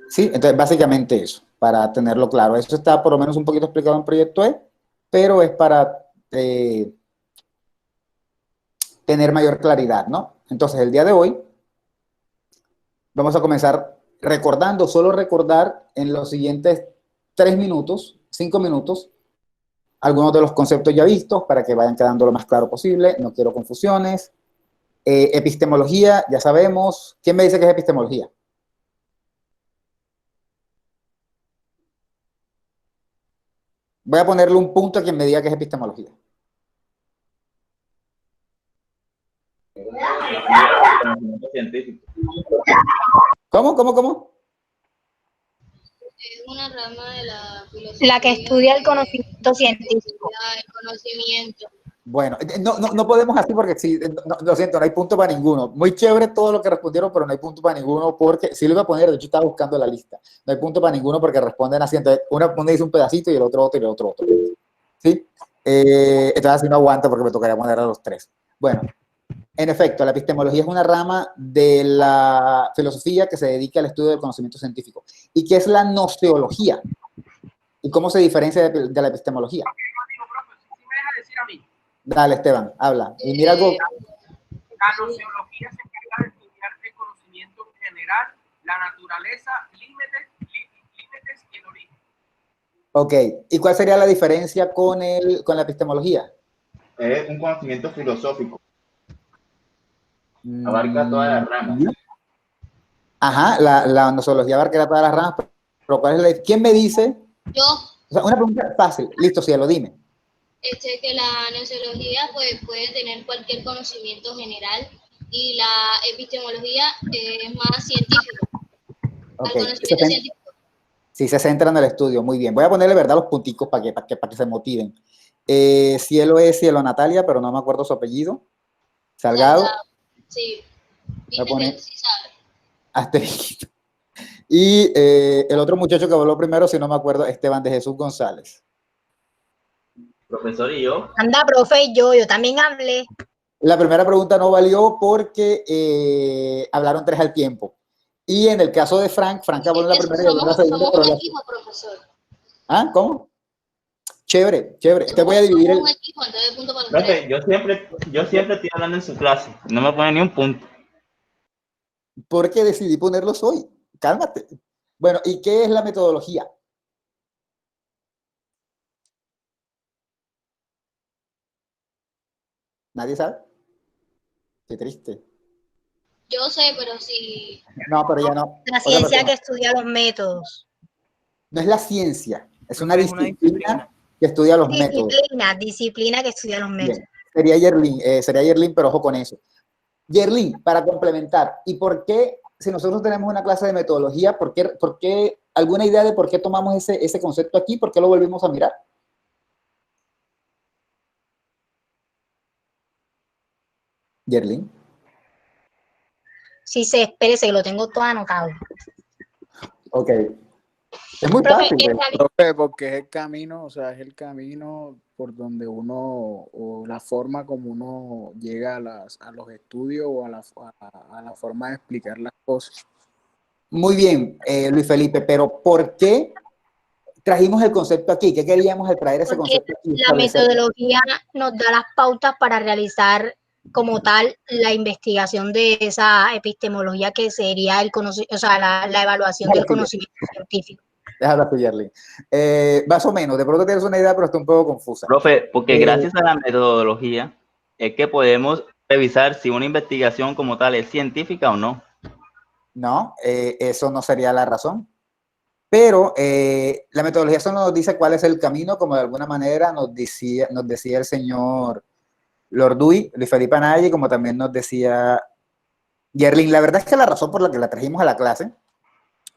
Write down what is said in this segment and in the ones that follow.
¿Sí? Entonces, básicamente eso, para tenerlo claro. Eso está por lo menos un poquito explicado en Proyecto E, pero es para tener mayor claridad, ¿no? Entonces, el día de hoy vamos a comenzar recordando, solo recordar en los siguientes 3 minutos, 5 minutos, algunos de los conceptos ya vistos para que vayan quedando lo más claro posible. No quiero confusiones. Epistemología, ya sabemos. ¿Quién me dice que es epistemología? Voy a ponerle un punto a quien me diga que es epistemología. Conocimiento científico. ¿Cómo? Es una rama de la filosofía La que estudia el conocimiento científico. el conocimiento. Bueno, no podemos así porque sí, lo siento, no hay punto para ninguno. Muy chévere todo lo que respondieron, pero no hay punto para ninguno porque, sí lo iba a poner, de hecho estaba buscando la lista. No hay punto para ninguno porque responden así, entonces uno dice un pedacito y el otro otro y el otro otro. ¿Sí? Entonces así no aguanta porque me tocaría poner a los tres. Bueno, en efecto, la epistemología es una rama de la filosofía que se dedica al estudio del conocimiento científico. ¿Y qué es la gnoseología? ¿Y cómo se diferencia de la epistemología? Dale, Esteban, habla. Y mira algo. La gnoseología se encarga de estudiar el conocimiento general, la naturaleza, límites y el origen. Ok, ¿y cuál sería la diferencia con la epistemología? Es un conocimiento filosófico. Abarca todas las ramas. Ajá, la gnoseología abarca todas las ramas, pero ¿cuál es ¿quién me dice? Yo. O sea, una pregunta fácil. Listo, cielo, dime. Que la gnoseología pues, puede tener cualquier conocimiento general y la epistemología es más científica. Okay. Al conocimiento científico. Sí, se centra en el estudio. Muy bien. Voy a ponerle, verdad, los punticos para que se motiven. Cielo es Cielo Natalia, pero no me acuerdo su apellido. Salgado. Sí. Voy a poner Sí sabe. asterisco. Y el otro muchacho que habló primero, si no me acuerdo, Esteban de Jesús González. Profesor, ¿y yo? Anda, profe, yo también hablé. La primera pregunta no valió porque hablaron 3 al tiempo. Y en el caso de Frank habló en la primera y habló en la segunda. Somos un equipo, profesor. ¿Ah? ¿Cómo? Chévere. Te voy a dividir el... Equipo, entonces punto para Profe, yo siempre estoy hablando en su clase. No me pone ni un punto. Porque decidí ponerlos hoy. Cálmate. Bueno, ¿y qué es la metodología? ¿Nadie sabe? Qué triste. Yo sé, pero sí. No, pero ya no. La ciencia que estudia los métodos. No es la ciencia, es una disciplina que estudia los métodos. Disciplina que estudia los métodos. Bien. Sería Yerlin, pero ojo con eso. Yerlin, para complementar, ¿y por qué, si nosotros tenemos una clase de metodología, por qué alguna idea de por qué tomamos ese concepto aquí? ¿Por qué lo volvimos a mirar? Yerlin. Sí, espérese, que lo tengo todo anotado. Ok. Es muy fácil. Profe, porque es el camino, o sea, es el camino por donde uno, o la forma como uno llega a los estudios o a la forma de explicar las cosas. Muy bien, Luis Felipe, pero ¿por qué trajimos el concepto aquí? ¿Qué queríamos al traer ese concepto aquí? La metodología nos da las pautas para realizar como tal la investigación de esa epistemología que sería la evaluación del conocimiento científico. Déjalo así, Yerlin. Más o menos, de pronto tienes una idea, pero está un poco confusa. Profe, porque gracias a la metodología es que podemos revisar si una investigación como tal es científica o no. No, eso no sería la razón. Pero la metodología solo nos dice cuál es el camino, como de alguna manera nos decía el señor Lorduy, Luis Felipe Anaya, como también nos decía Yerlin. La verdad es que la razón por la que la trajimos a la clase,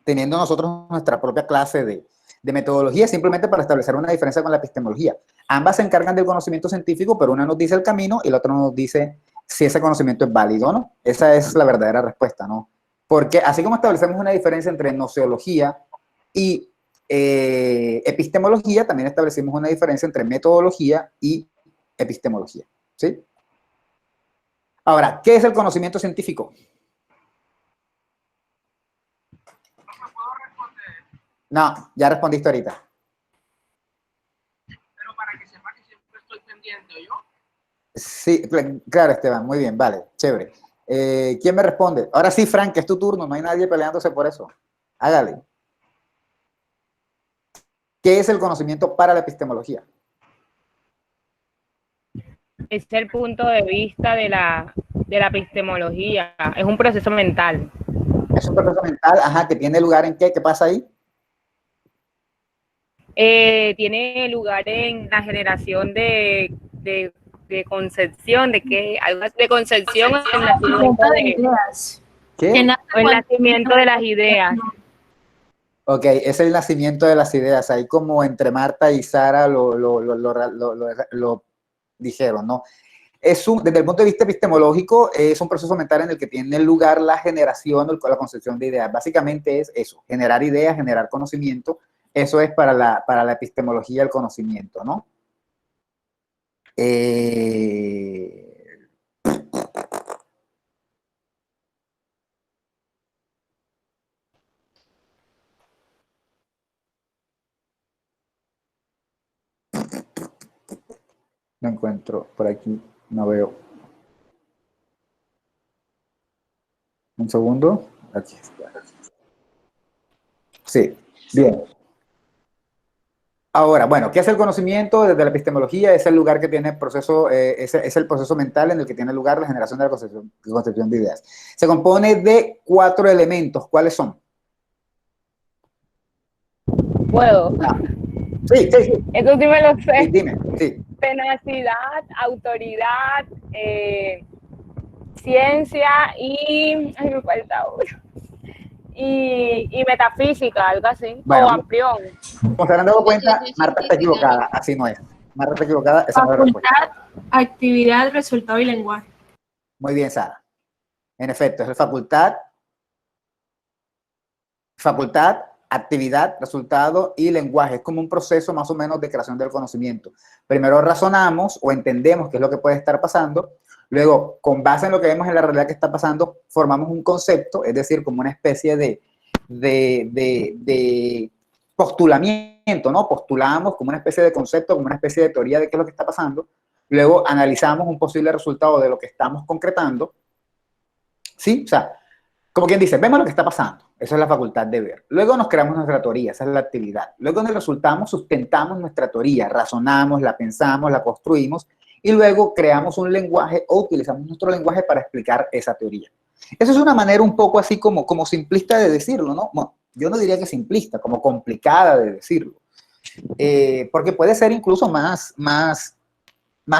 teniendo nosotros nuestra propia clase de metodología, es simplemente para establecer una diferencia con la epistemología. Ambas se encargan del conocimiento científico, pero una nos dice el camino y la otra nos dice si ese conocimiento es válido o no. Esa es la verdadera respuesta, ¿no? Porque así como establecemos una diferencia entre gnoseología y epistemología, también establecimos una diferencia entre metodología y epistemología, ¿sí? Ahora, ¿qué es el conocimiento científico? No, ya respondiste ahorita. Pero para que sepa que siempre estoy pendiente, ¿yo? Sí, claro, Esteban, muy bien, vale, chévere. ¿Quién me responde? Ahora sí, Frank, es tu turno, no hay nadie peleándose por eso. Hágale. ¿Qué es el conocimiento para la epistemología? Es el punto de vista de la epistemología. Es un proceso mental. Es un proceso mental, ajá, que tiene lugar en qué pasa ahí. Tiene lugar en la generación de concepción, de concepción o el nacimiento de ideas. ¿Qué? O el nacimiento de las ideas. Ok, es el nacimiento de las ideas, ahí como entre Marta y Sara lo dijeron, ¿no? Desde el punto de vista epistemológico, es un proceso mental en el que tiene lugar la generación o la concepción de ideas. Básicamente es eso, generar ideas, generar conocimiento. Eso es para la epistemología el conocimiento, ¿no? No encuentro por aquí, no veo. Un segundo. Aquí está. Sí, bien. Ahora, bueno, ¿qué es el conocimiento? Desde la epistemología es el lugar que tiene el proceso, es el proceso mental en el que tiene lugar la generación de la concepción de ideas. Se compone de 4 elementos. ¿Cuáles son? ¿Puedo? Sí. Eso sí me lo sé. Sí, dime, sí. Tenacidad, autoridad, ciencia y... Ay, me falta uno. Y metafísica, algo así, bueno, o amplión. Como se habrán dado cuenta, Marta está equivocada, así no es. Marta está equivocada, esa no es la respuesta. Facultad, actividad, resultado y lenguaje. Muy bien, Sara. En efecto, es facultad, actividad, resultado y lenguaje. Es como un proceso más o menos de creación del conocimiento. Primero razonamos o entendemos qué es lo que puede estar pasando. Luego, con base en lo que vemos en la realidad que está pasando, formamos un concepto, es decir, como una especie de postulamiento, ¿no? Postulamos como una especie de concepto, como una especie de teoría de qué es lo que está pasando. Luego analizamos un posible resultado de lo que estamos concretando. ¿Sí? O sea, como quien dice, vemos lo que está pasando. Esa es la facultad de ver. Luego nos creamos nuestra teoría, esa es la actividad. Luego en el resultado sustentamos nuestra teoría, razonamos, la pensamos, la construimos y luego creamos un lenguaje o utilizamos nuestro lenguaje para explicar esa teoría. Eso es una manera un poco así como simplista de decirlo, ¿no? Bueno, yo no diría que simplista, como complicada de decirlo. Porque puede ser incluso más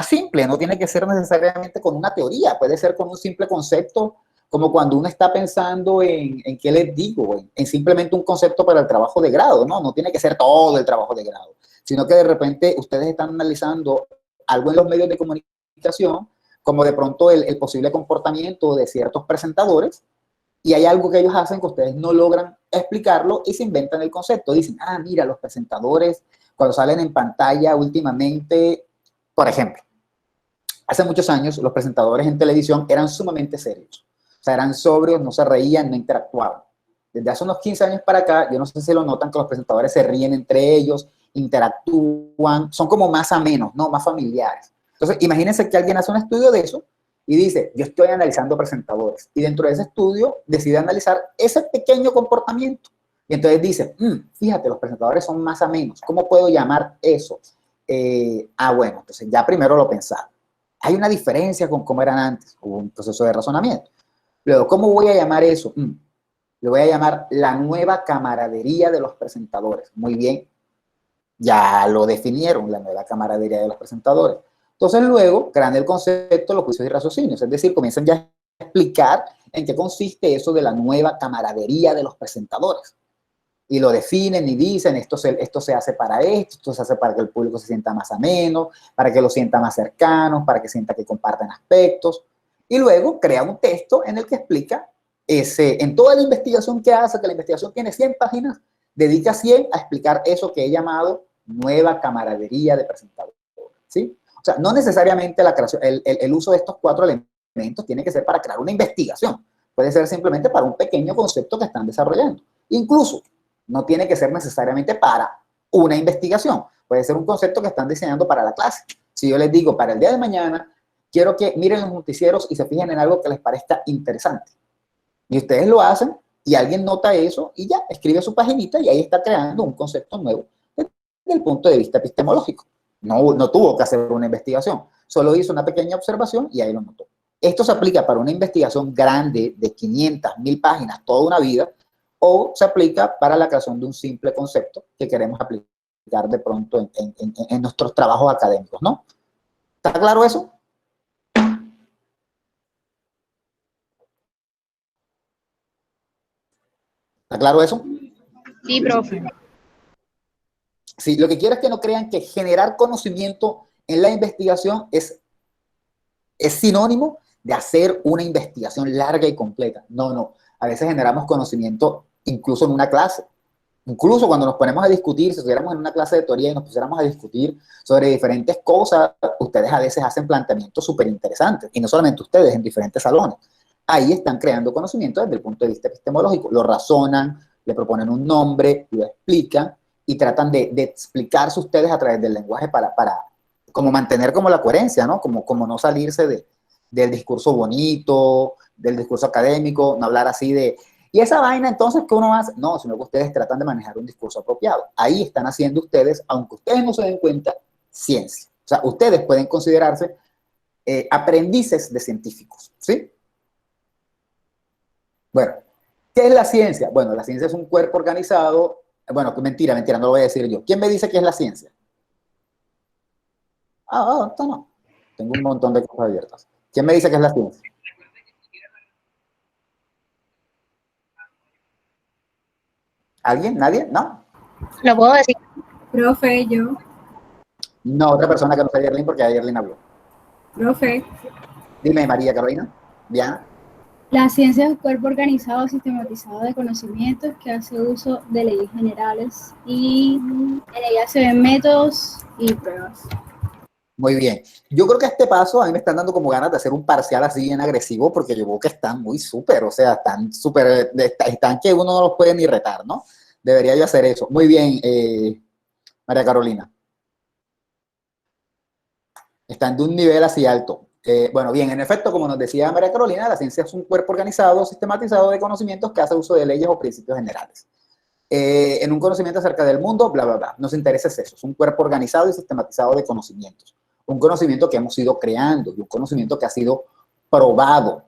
simple, no tiene que ser necesariamente con una teoría, puede ser con un simple concepto, como cuando uno está pensando en qué les digo, en simplemente un concepto para el trabajo de grado, ¿no? No tiene que ser todo el trabajo de grado, sino que de repente ustedes están analizando algo en los medios de comunicación, como de pronto el posible comportamiento de ciertos presentadores, y hay algo que ellos hacen que ustedes no logran explicarlo y se inventan el concepto. Dicen, ah, mira, los presentadores cuando salen en pantalla últimamente, por ejemplo, hace muchos años los presentadores en televisión eran sumamente serios. O sea, eran sobrios, no se reían, no interactuaban. Desde hace unos 15 años para acá, yo no sé si lo notan que los presentadores se ríen entre ellos, interactúan, son como más amenos, ¿no? Más familiares. Entonces, imagínense que alguien hace un estudio de eso y dice, yo estoy analizando presentadores. Y dentro de ese estudio decide analizar ese pequeño comportamiento. Y entonces dice, fíjate, los presentadores son más amenos. ¿Cómo puedo llamar eso? Bueno, entonces ya primero lo pensaron. Hay una diferencia con cómo eran antes. Hubo un proceso de razonamiento. Luego, ¿cómo voy a llamar eso? Le voy a llamar la nueva camaradería de los presentadores. Muy bien. Ya lo definieron, la nueva camaradería de los presentadores. Entonces luego crean el concepto, los juicios y raciocinios, es decir, comienzan ya a explicar en qué consiste eso de la nueva camaradería de los presentadores. Y lo definen y dicen, esto se hace para esto se hace para que el público se sienta más ameno, para que lo sienta más cercano, para que sienta que comparten aspectos. Y luego crea un texto en el que explica, en toda la investigación que hace, que la investigación tiene 100 páginas, dedica 100 a explicar eso que he llamado nueva camaradería de presentadores, ¿sí? O sea, no necesariamente la creación, el uso de estos 4 elementos tiene que ser para crear una investigación. Puede ser simplemente para un pequeño concepto que están desarrollando. Incluso, No tiene que ser necesariamente para una investigación. Puede ser un concepto que están diseñando para la clase. Si yo les digo, para el día de mañana, quiero que miren los noticieros y se fijen en algo que les parezca interesante. Y ustedes lo hacen y alguien nota eso y ya, escribe su paginita y ahí está creando un concepto nuevo desde el punto de vista epistemológico. No tuvo que hacer una investigación, solo hizo una pequeña observación y ahí lo notó. Esto se aplica para una investigación grande de 500, 1000 páginas, toda una vida, o se aplica para la creación de un simple concepto que queremos aplicar de pronto en nuestros trabajos académicos, ¿no? ¿Está claro eso? ¿Está claro eso? Sí, profe. Sí, lo que quiero es que no crean que generar conocimiento en la investigación es sinónimo de hacer una investigación larga y completa. No. A veces generamos conocimiento incluso en una clase. Incluso cuando nos ponemos a discutir, si estuviéramos en una clase de teoría y nos pusiéramos a discutir sobre diferentes cosas, ustedes a veces hacen planteamientos súper interesantes. Y no solamente ustedes, en diferentes salones. Ahí están creando conocimiento desde el punto de vista epistemológico. Lo razonan, le proponen un nombre, lo explican y tratan de explicarse ustedes a través del lenguaje para como mantener como la coherencia, ¿no? Como no salirse del discurso bonito, del discurso académico, no hablar así de... Y esa vaina, entonces, ¿qué uno hace? No, sino que ustedes tratan de manejar un discurso apropiado. Ahí están haciendo ustedes, aunque ustedes no se den cuenta, ciencia. O sea, ustedes pueden considerarse aprendices de científicos, ¿sí? Bueno, ¿qué es la ciencia? Bueno, la ciencia es un cuerpo organizado. Bueno, mentira, no lo voy a decir yo. ¿Quién me dice qué es la ciencia? No. Tengo un montón de cosas abiertas. ¿Quién me dice qué es la ciencia? ¿Alguien? ¿Nadie? ¿No? ¿Lo puedo decir? Profe, yo. No, otra persona que no sea Yerlin porque Yerlin habló. Profe. Dime, María Carolina. Diana. La ciencia es un cuerpo organizado, sistematizado de conocimientos que hace uso de leyes generales y en ella se ven métodos y pruebas. Muy bien. Yo creo que a este paso a mí me están dando como ganas de hacer un parcial así bien agresivo porque yo veo que están muy súper, o sea, están que uno no los puede ni retar, ¿no? Debería yo hacer eso. Muy bien, María Carolina. Están de un nivel así alto. Bueno, bien, en efecto, como nos decía María Carolina, la ciencia es un cuerpo organizado, sistematizado de conocimientos que hace uso de leyes o principios generales. En un conocimiento acerca del mundo, bla, bla, bla. Nos interesa eso. Es un cuerpo organizado y sistematizado de conocimientos. Un conocimiento que hemos ido creando y un conocimiento que ha sido probado.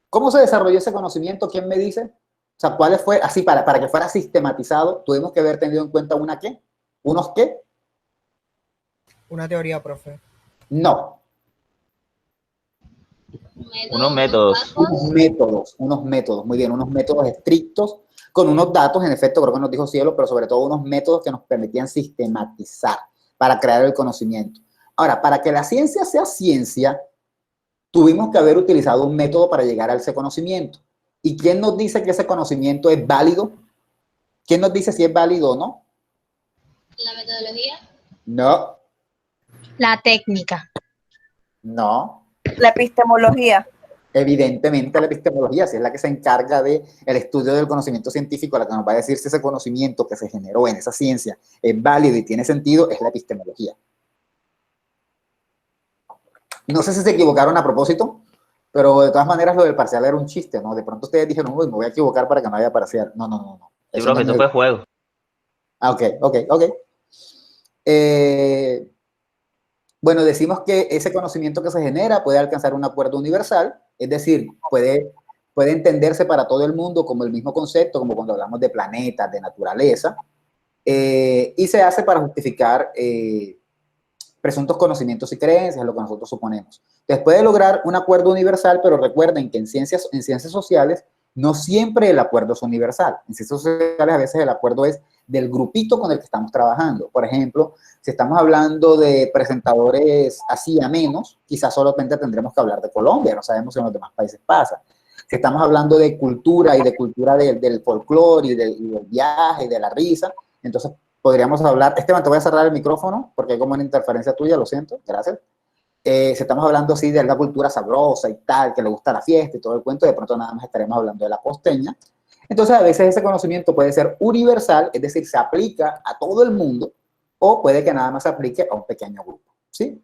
¿Cómo se desarrolló ese conocimiento? ¿Quién me dice? O sea, ¿cuáles fue? Así, para que fuera sistematizado, tuvimos que haber tenido en cuenta una ¿qué? ¿Unos qué? Una teoría, profe. No. Unos métodos. Unos métodos, muy bien, unos métodos estrictos, con unos datos, en efecto, creo que nos dijo Cielo, pero sobre todo unos métodos que nos permitían sistematizar para crear el conocimiento. Ahora, para que la ciencia sea ciencia, tuvimos que haber utilizado un método para llegar a ese conocimiento. ¿Y quién nos dice que ese conocimiento es válido? ¿Quién nos dice si es válido o no? ¿La metodología? No. La técnica. No. La epistemología. Evidentemente la epistemología, si es la que se encarga del estudio del conocimiento científico, la que nos va a decir si ese conocimiento que se generó en esa ciencia es válido y tiene sentido, es la epistemología. No sé si se equivocaron a propósito, pero de todas maneras lo del parcial era un chiste, ¿no? De pronto ustedes dijeron, uy, me voy a equivocar para que no haya parcial. No. Sí, profe, eso fue juego. Ok. Bueno, decimos que ese conocimiento que se genera puede alcanzar un acuerdo universal, es decir, puede entenderse para todo el mundo como el mismo concepto, como cuando hablamos de planetas, de naturaleza, y se hace para justificar presuntos conocimientos y creencias, lo que nosotros suponemos. Entonces puede lograr un acuerdo universal, pero recuerden que en ciencias sociales no siempre el acuerdo es universal. En ciencias sociales a veces el acuerdo es del grupito con el que estamos trabajando. Por ejemplo, si estamos hablando de presentadores así a menos, quizás solamente tendremos que hablar de Colombia, no sabemos si en los demás países pasa. Si estamos hablando de cultura y de cultura del folclore y del viaje y de la risa, entonces podríamos hablar, Esteban, te voy a cerrar el micrófono porque hay como una interferencia tuya, lo siento, gracias. Si estamos hablando así de la cultura sabrosa y tal, que le gusta la fiesta y todo el cuento, de pronto nada más estaremos hablando de la costeña. Entonces, a veces ese conocimiento puede ser universal, es decir, se aplica a todo el mundo, o puede que nada más se aplique a un pequeño grupo, ¿sí?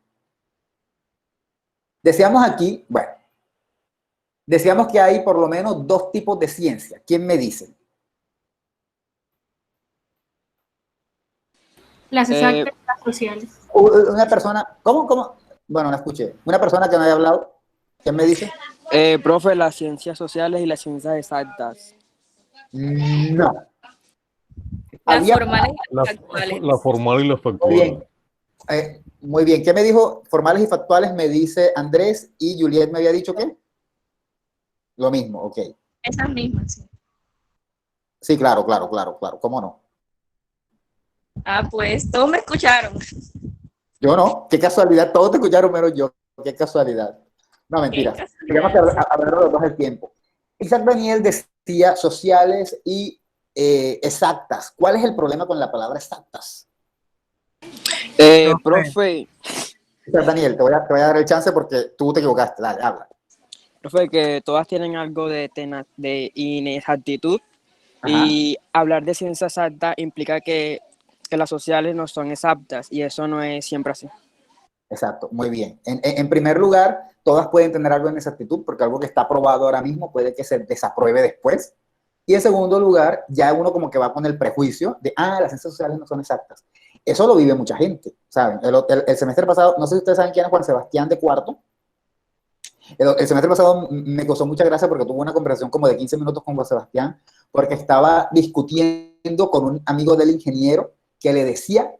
Decíamos aquí, bueno, decíamos que hay por lo menos 2 tipos de ciencia. ¿Quién me dice? Las exactas y las sociales. Una persona, ¿cómo? Bueno, la escuché. Una persona que no haya hablado, ¿quién me dice? Profe, las ciencias sociales y las ciencias exactas. No. Las formales y las factuales. La formal y la factual. Muy bien. Muy bien. ¿Qué me dijo? Formales y factuales me dice Andrés, y Juliet me había dicho ¿qué? Lo mismo, ok. Esas mismas, sí. Sí, claro. ¿Cómo no? Ah, pues todos me escucharon. Yo no. Qué casualidad. Todos te escucharon menos yo. Qué casualidad. No, mentira. Digamos que hablar los dos el tiempo. Isaac Daniel decía sociales y exactas. ¿Cuál es el problema con la palabra exactas? Profe. Isaac Daniel, te voy a dar el chance porque tú te equivocaste. Dale, habla. Profe, que todas tienen algo de inexactitud. Ajá. Y hablar de ciencia exacta implica que las sociales no son exactas, y eso no es siempre así. Exacto, muy bien. En primer lugar, todas pueden tener algo de inexactitud, porque algo que está aprobado ahora mismo puede que se desapruebe después. Y en segundo lugar, ya uno como que va con el prejuicio de, las ciencias sociales no son exactas. Eso lo vive mucha gente, ¿saben? El semestre pasado, no sé si ustedes saben quién es Juan Sebastián de Cuarto. El semestre pasado me causó mucha gracia porque tuve una conversación como de 15 minutos con Juan Sebastián, porque estaba discutiendo con un amigo del ingeniero que le decía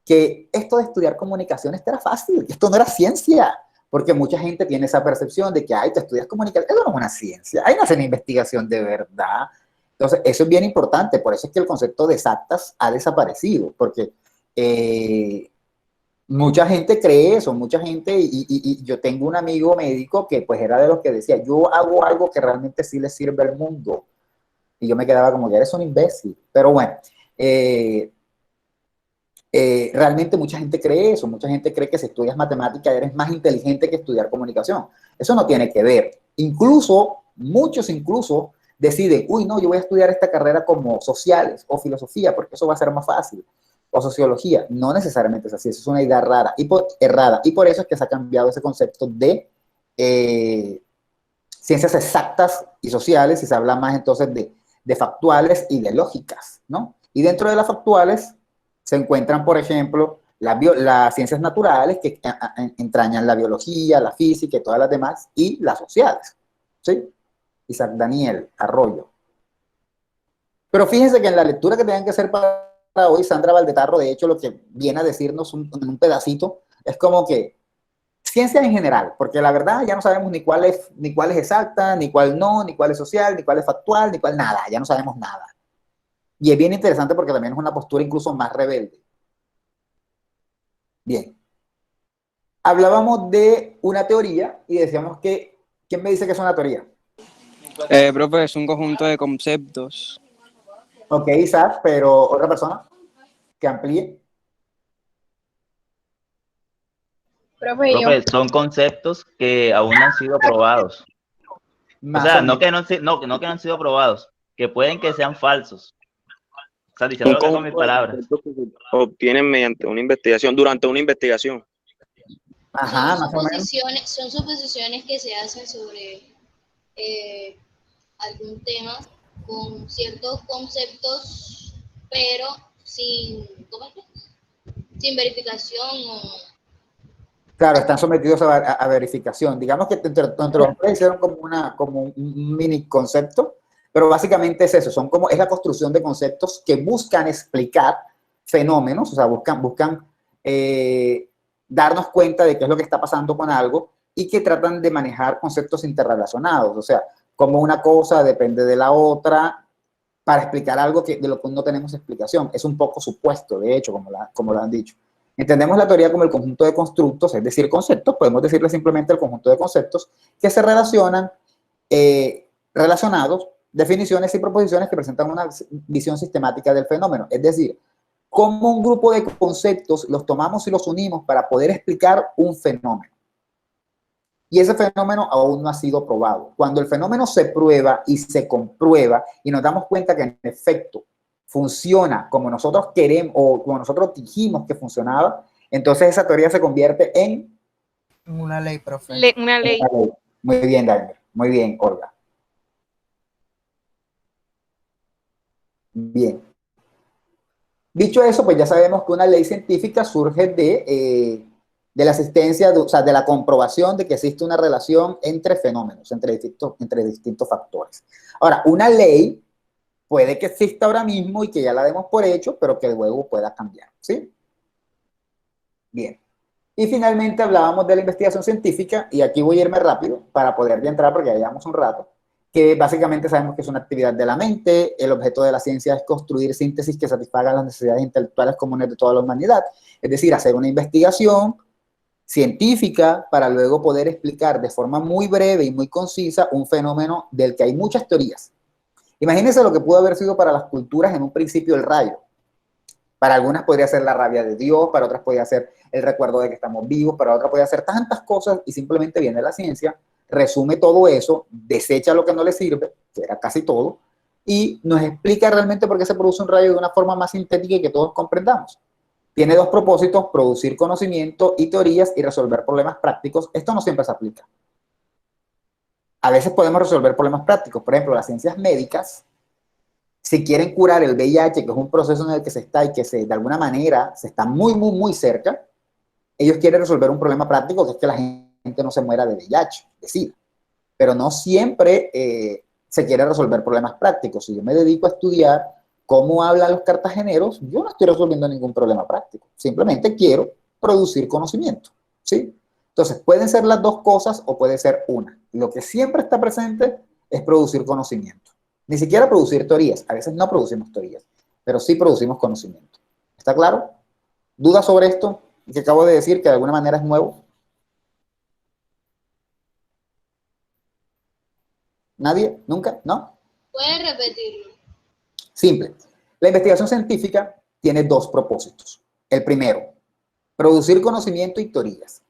que esto de estudiar comunicaciones era fácil, esto no era ciencia, porque mucha gente tiene esa percepción de que, tú estudias comunicación, eso no es una ciencia, ahí no hacen investigación de verdad. Entonces, eso es bien importante, por eso es que el concepto de exactas ha desaparecido, porque mucha gente cree eso, mucha gente, y yo tengo un amigo médico que pues era de los que decía, yo hago algo que realmente sí le sirve al mundo, y yo me quedaba como que eres un imbécil, pero bueno, realmente mucha gente cree eso, mucha gente cree que si estudias matemática eres más inteligente que estudiar comunicación. Eso no tiene que ver. Muchos deciden, no, yo voy a estudiar esta carrera como sociales o filosofía porque eso va a ser más fácil, o sociología. No necesariamente es así, eso es una idea errada. Y por eso es que se ha cambiado ese concepto de ciencias exactas y sociales, y se habla más entonces de factuales y de lógicas, ¿no? Y dentro de las factuales se encuentran, por ejemplo, las ciencias naturales, que entrañan la biología, la física y todas las demás, y las sociales, ¿sí? Isaac Daniel Arroyo. Pero fíjense que en la lectura que tengan que hacer para hoy, Sandra Valdetarro, de hecho, lo que viene a decirnos en un pedacito, es como que ciencia en general, porque la verdad ya no sabemos ni cuál es exacta, ni cuál no, ni cuál es social, ni cuál es factual, ni cuál nada, ya no sabemos nada. Y es bien interesante porque también es una postura incluso más rebelde. Bien. Hablábamos de una teoría y decíamos que, ¿quién me dice que es una teoría? Profe, es un conjunto de conceptos. Ok, Isaac, pero otra persona que amplíe. Profe, son conceptos que aún no han sido probados. O sea, no que no han sido probados, que pueden que sean falsos. O sea, diciendo lo que con mis palabras. Obtienen mediante una investigación, durante una investigación. Ajá, más o menos. Son suposiciones que se hacen sobre algún tema con ciertos conceptos, pero sin verificación o... Claro, están sometidos a verificación. Digamos que entre los tres hicieron como un mini concepto, pero básicamente es eso, es la construcción de conceptos que buscan explicar fenómenos, o sea, buscan darnos cuenta de qué es lo que está pasando con algo, y que tratan de manejar conceptos interrelacionados, o sea, como una cosa depende de la otra para explicar algo de lo que no tenemos explicación. Es un poco supuesto, de hecho, como lo han dicho. Entendemos la teoría como el conjunto de constructos, es decir, conceptos, podemos decirle simplemente el conjunto de conceptos que se relacionan, relacionados, definiciones y proposiciones que presentan una visión sistemática del fenómeno. Es decir, cómo un grupo de conceptos los tomamos y los unimos para poder explicar un fenómeno. Y ese fenómeno aún no ha sido probado. Cuando el fenómeno se prueba y se comprueba y nos damos cuenta que en efecto funciona como nosotros queremos o como nosotros dijimos que funcionaba, entonces esa teoría se convierte en una ley, profe. Una ley. Muy bien, Daniel. Muy bien, Olga. Bien. Dicho eso, pues ya sabemos que una ley científica surge de la existencia, o sea, de la comprobación de que existe una relación entre fenómenos, entre distintos factores. Ahora, una ley puede que exista ahora mismo y que ya la demos por hecho, pero que luego pueda cambiar, ¿sí? Bien. Y finalmente hablábamos de la investigación científica, y aquí voy a irme rápido para poder ya entrar porque ya llevamos un rato, que básicamente sabemos que es una actividad de la mente. El objeto de la ciencia es construir síntesis que satisfagan las necesidades intelectuales comunes de toda la humanidad, es decir, hacer una investigación científica para luego poder explicar de forma muy breve y muy concisa un fenómeno del que hay muchas teorías. Imagínense lo que pudo haber sido para las culturas en un principio el rayo. Para algunas podría ser la rabia de Dios, para otras podría ser el recuerdo de que estamos vivos, para otras podría ser tantas cosas, y simplemente viene la ciencia, resume todo eso, desecha lo que no le sirve, que era casi todo, y nos explica realmente por qué se produce un rayo de una forma más sintética y que todos comprendamos. Tiene dos propósitos: producir conocimiento y teorías y resolver problemas prácticos. Esto no siempre se aplica. A veces podemos resolver problemas prácticos. Por ejemplo, las ciencias médicas, si quieren curar el VIH, que es un proceso en el que se está y que de alguna manera se está muy cerca, ellos quieren resolver un problema práctico, que es que la gente no se muera de VIH, de SIDA. Pero no siempre se quiere resolver problemas prácticos. Si yo me dedico a estudiar cómo hablan los cartageneros, yo no estoy resolviendo ningún problema práctico. Simplemente quiero producir conocimiento, ¿sí? Entonces, pueden ser las dos cosas o puede ser una. Lo que siempre está presente es producir conocimiento. Ni siquiera producir teorías. A veces no producimos teorías, pero sí producimos conocimiento. ¿Está claro? ¿Dudas sobre esto que acabo de decir, que de alguna manera es nuevo? ¿Nadie? ¿Nunca? ¿No? ¿Puedes repetirlo? Simple. La investigación científica tiene dos propósitos. El primero, producir conocimiento y teorías.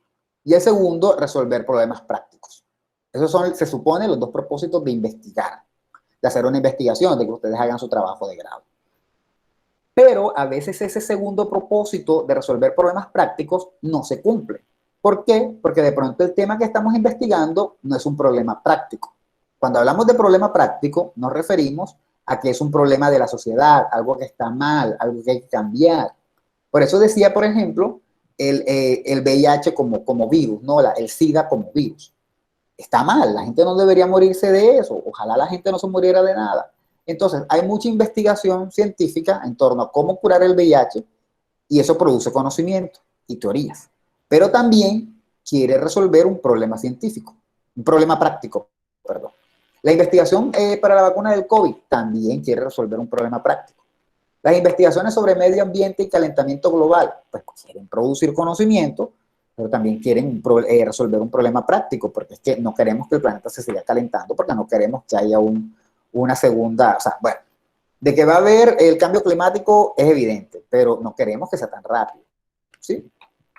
Y el segundo, resolver problemas prácticos. Esos son, se supone, los dos propósitos de investigar, de hacer una investigación, de que ustedes hagan su trabajo de grado. Pero a veces ese segundo propósito de resolver problemas prácticos no se cumple. ¿Por qué? Porque de pronto el tema que estamos investigando no es un problema práctico. Cuando hablamos de problema práctico, nos referimos a que es un problema de la sociedad, algo que está mal, algo que hay que cambiar. Por eso decía, por ejemplo, el VIH como virus, ¿no? El SIDA como virus. Está mal, la gente no debería morirse de eso, ojalá la gente no se muriera de nada. Entonces, hay mucha investigación científica en torno a cómo curar el VIH y eso produce conocimiento y teorías. Pero también quiere resolver un problema científico, un problema práctico, perdón. La investigación para la vacuna del COVID también quiere resolver un problema práctico. Las investigaciones sobre medio ambiente y calentamiento global, pues quieren producir conocimiento, pero también quieren resolver un problema práctico, porque es que no queremos que el planeta se siga calentando, porque no queremos que haya una segunda, o sea, bueno, de que va a haber el cambio climático es evidente, pero no queremos que sea tan rápido, ¿sí?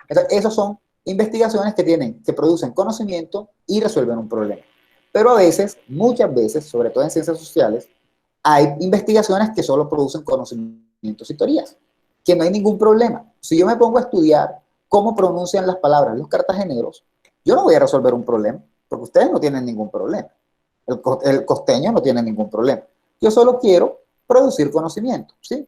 Entonces, esas son investigaciones que producen conocimiento y resuelven un problema. Pero a veces, muchas veces, sobre todo en ciencias sociales, hay investigaciones que solo producen conocimientos y teorías, que no hay ningún problema. Si yo me pongo a estudiar cómo pronuncian las palabras los cartageneros, yo no voy a resolver un problema, porque ustedes no tienen ningún problema. El costeño no tiene ningún problema. Yo solo quiero producir conocimiento, ¿sí?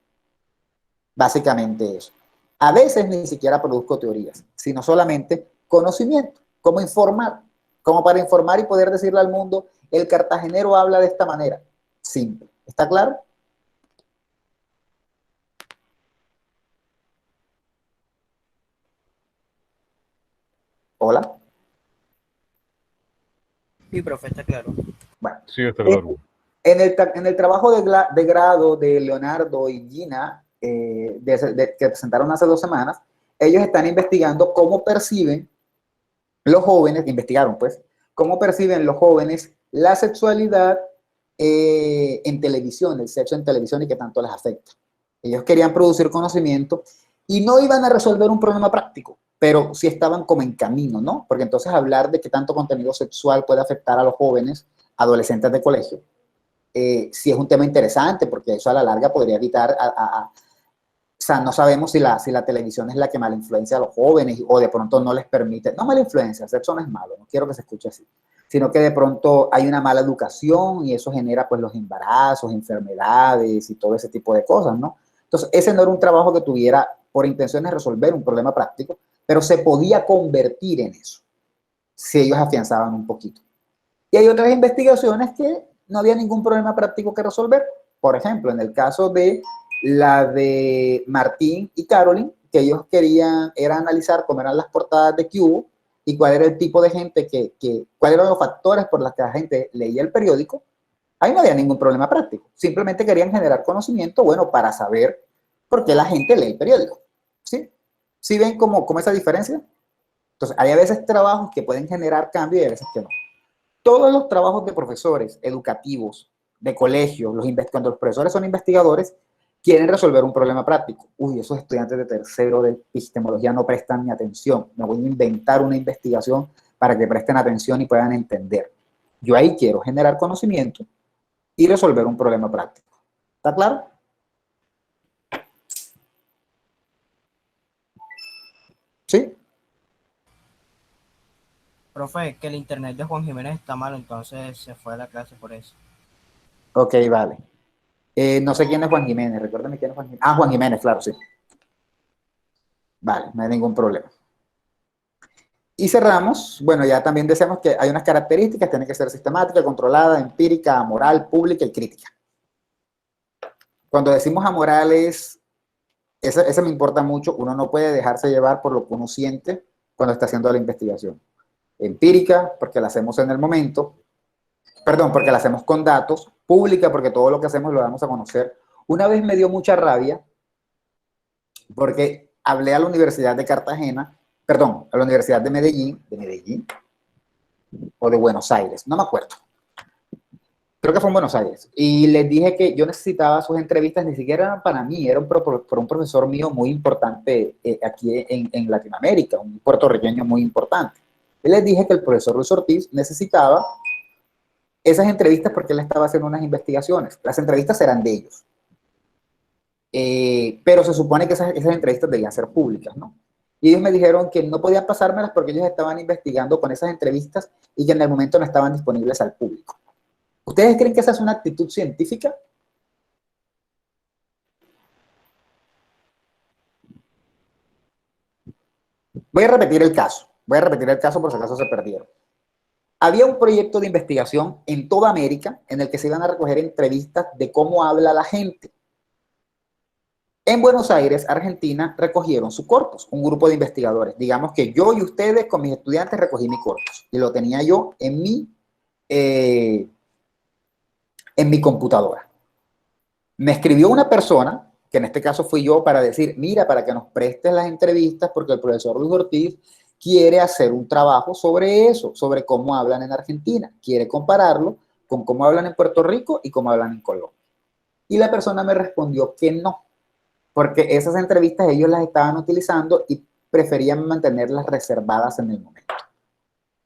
Básicamente eso. A veces ni siquiera produzco teorías, sino solamente conocimiento, cómo informar, como para informar y poder decirle al mundo, el cartagenero habla de esta manera. Simple. ¿Está claro? ¿Hola? Sí, profe, está claro. Bueno, sí, está claro. En el trabajo de grado de Leonardo y Gina, que presentaron hace 2 semanas, ellos están investigando cómo perciben los jóvenes, investigaron pues, cómo perciben los jóvenes la sexualidad en televisión, el sexo en televisión y qué tanto les afecta. Ellos querían producir conocimiento y no iban a resolver un problema práctico. pero sí estaban como en camino, ¿no? Porque entonces hablar de que tanto contenido sexual puede afectar a los jóvenes, adolescentes de colegio, sí es un tema interesante, porque eso a la larga podría evitar o sea, no sabemos si la televisión es la que mal influencia a los jóvenes o de pronto no les permite, no mala influencia, sexo no es malo, no quiero que se escuche así, sino que de pronto hay una mala educación y eso genera pues los embarazos, enfermedades y todo ese tipo de cosas, ¿no? Entonces, ese no era un trabajo que tuviera por intención de resolver un problema práctico, pero se podía convertir en eso, si ellos afianzaban un poquito. Y hay otras investigaciones que no había ningún problema práctico que resolver. Por ejemplo, en el caso de la de Martín y Caroline, que ellos querían era analizar cómo eran las portadas de Cubo y cuál era el tipo de gente cuáles eran los factores por los que la gente leía el periódico. Ahí no había ningún problema práctico. Simplemente querían generar conocimiento, bueno, para saber por qué la gente lee el periódico. ¿Sí? ¿Sí ven cómo esa diferencia? Entonces, hay a veces trabajos que pueden generar cambio y a veces que no. Todos los trabajos de profesores educativos, de colegios, cuando los profesores son investigadores, quieren resolver un problema práctico. Uy, esos estudiantes de tercero de epistemología no prestan ni atención. Me voy a inventar una investigación para que presten atención y puedan entender. Yo ahí quiero generar conocimiento y resolver un problema práctico. ¿Está claro? ¿Sí? Profe, que el internet de Juan Jiménez está malo, entonces se fue a la clase por eso. Ok, vale. No sé quién es Juan Jiménez, recuérdame quién es Juan Jiménez. Ah, Juan Jiménez, claro, sí. Vale, no hay ningún problema. Y cerramos, bueno, ya también decimos que hay unas características, tiene que ser sistemática, controlada, empírica, amoral, pública y crítica. Cuando decimos amoral ese me importa mucho, uno no puede dejarse llevar por lo que uno siente cuando está haciendo la investigación. Empírica, porque la hacemos en el momento, perdón, porque la hacemos con datos, pública, porque todo lo que hacemos lo damos a conocer. Una vez me dio mucha rabia, porque hablé a la Universidad de Cartagena, perdón, a la Universidad de Medellín, o de Buenos Aires, no me acuerdo. Creo que fue en Buenos Aires. Y les dije que yo necesitaba sus entrevistas, ni siquiera eran para mí, eran por un profesor mío muy importante aquí en Latinoamérica, un puertorriqueño muy importante. Y les dije que el profesor Luis Ortiz necesitaba esas entrevistas porque él estaba haciendo unas investigaciones. Las entrevistas eran de ellos. Pero se supone que esas entrevistas debían ser públicas, ¿no? Y ellos me dijeron que no podían pasármelas porque ellos estaban investigando con esas entrevistas y que en el momento no estaban disponibles al público. ¿Ustedes creen que esa es una actitud científica? Voy a repetir el caso por si acaso se perdieron. Había un proyecto de investigación en toda América en el que se iban a recoger entrevistas de cómo habla la gente. En Buenos Aires, Argentina, recogieron su corpus, un grupo de investigadores. Digamos que yo y ustedes con mis estudiantes recogí mi corpus y lo tenía yo en mi computadora. Me escribió una persona, que en este caso fui yo, para decir, mira, para que nos prestes las entrevistas porque el profesor Luis Ortiz quiere hacer un trabajo sobre eso, sobre cómo hablan en Argentina. Quiere compararlo con cómo hablan en Puerto Rico y cómo hablan en Colombia. Y la persona me respondió que no, porque esas entrevistas ellos las estaban utilizando y preferían mantenerlas reservadas en el momento.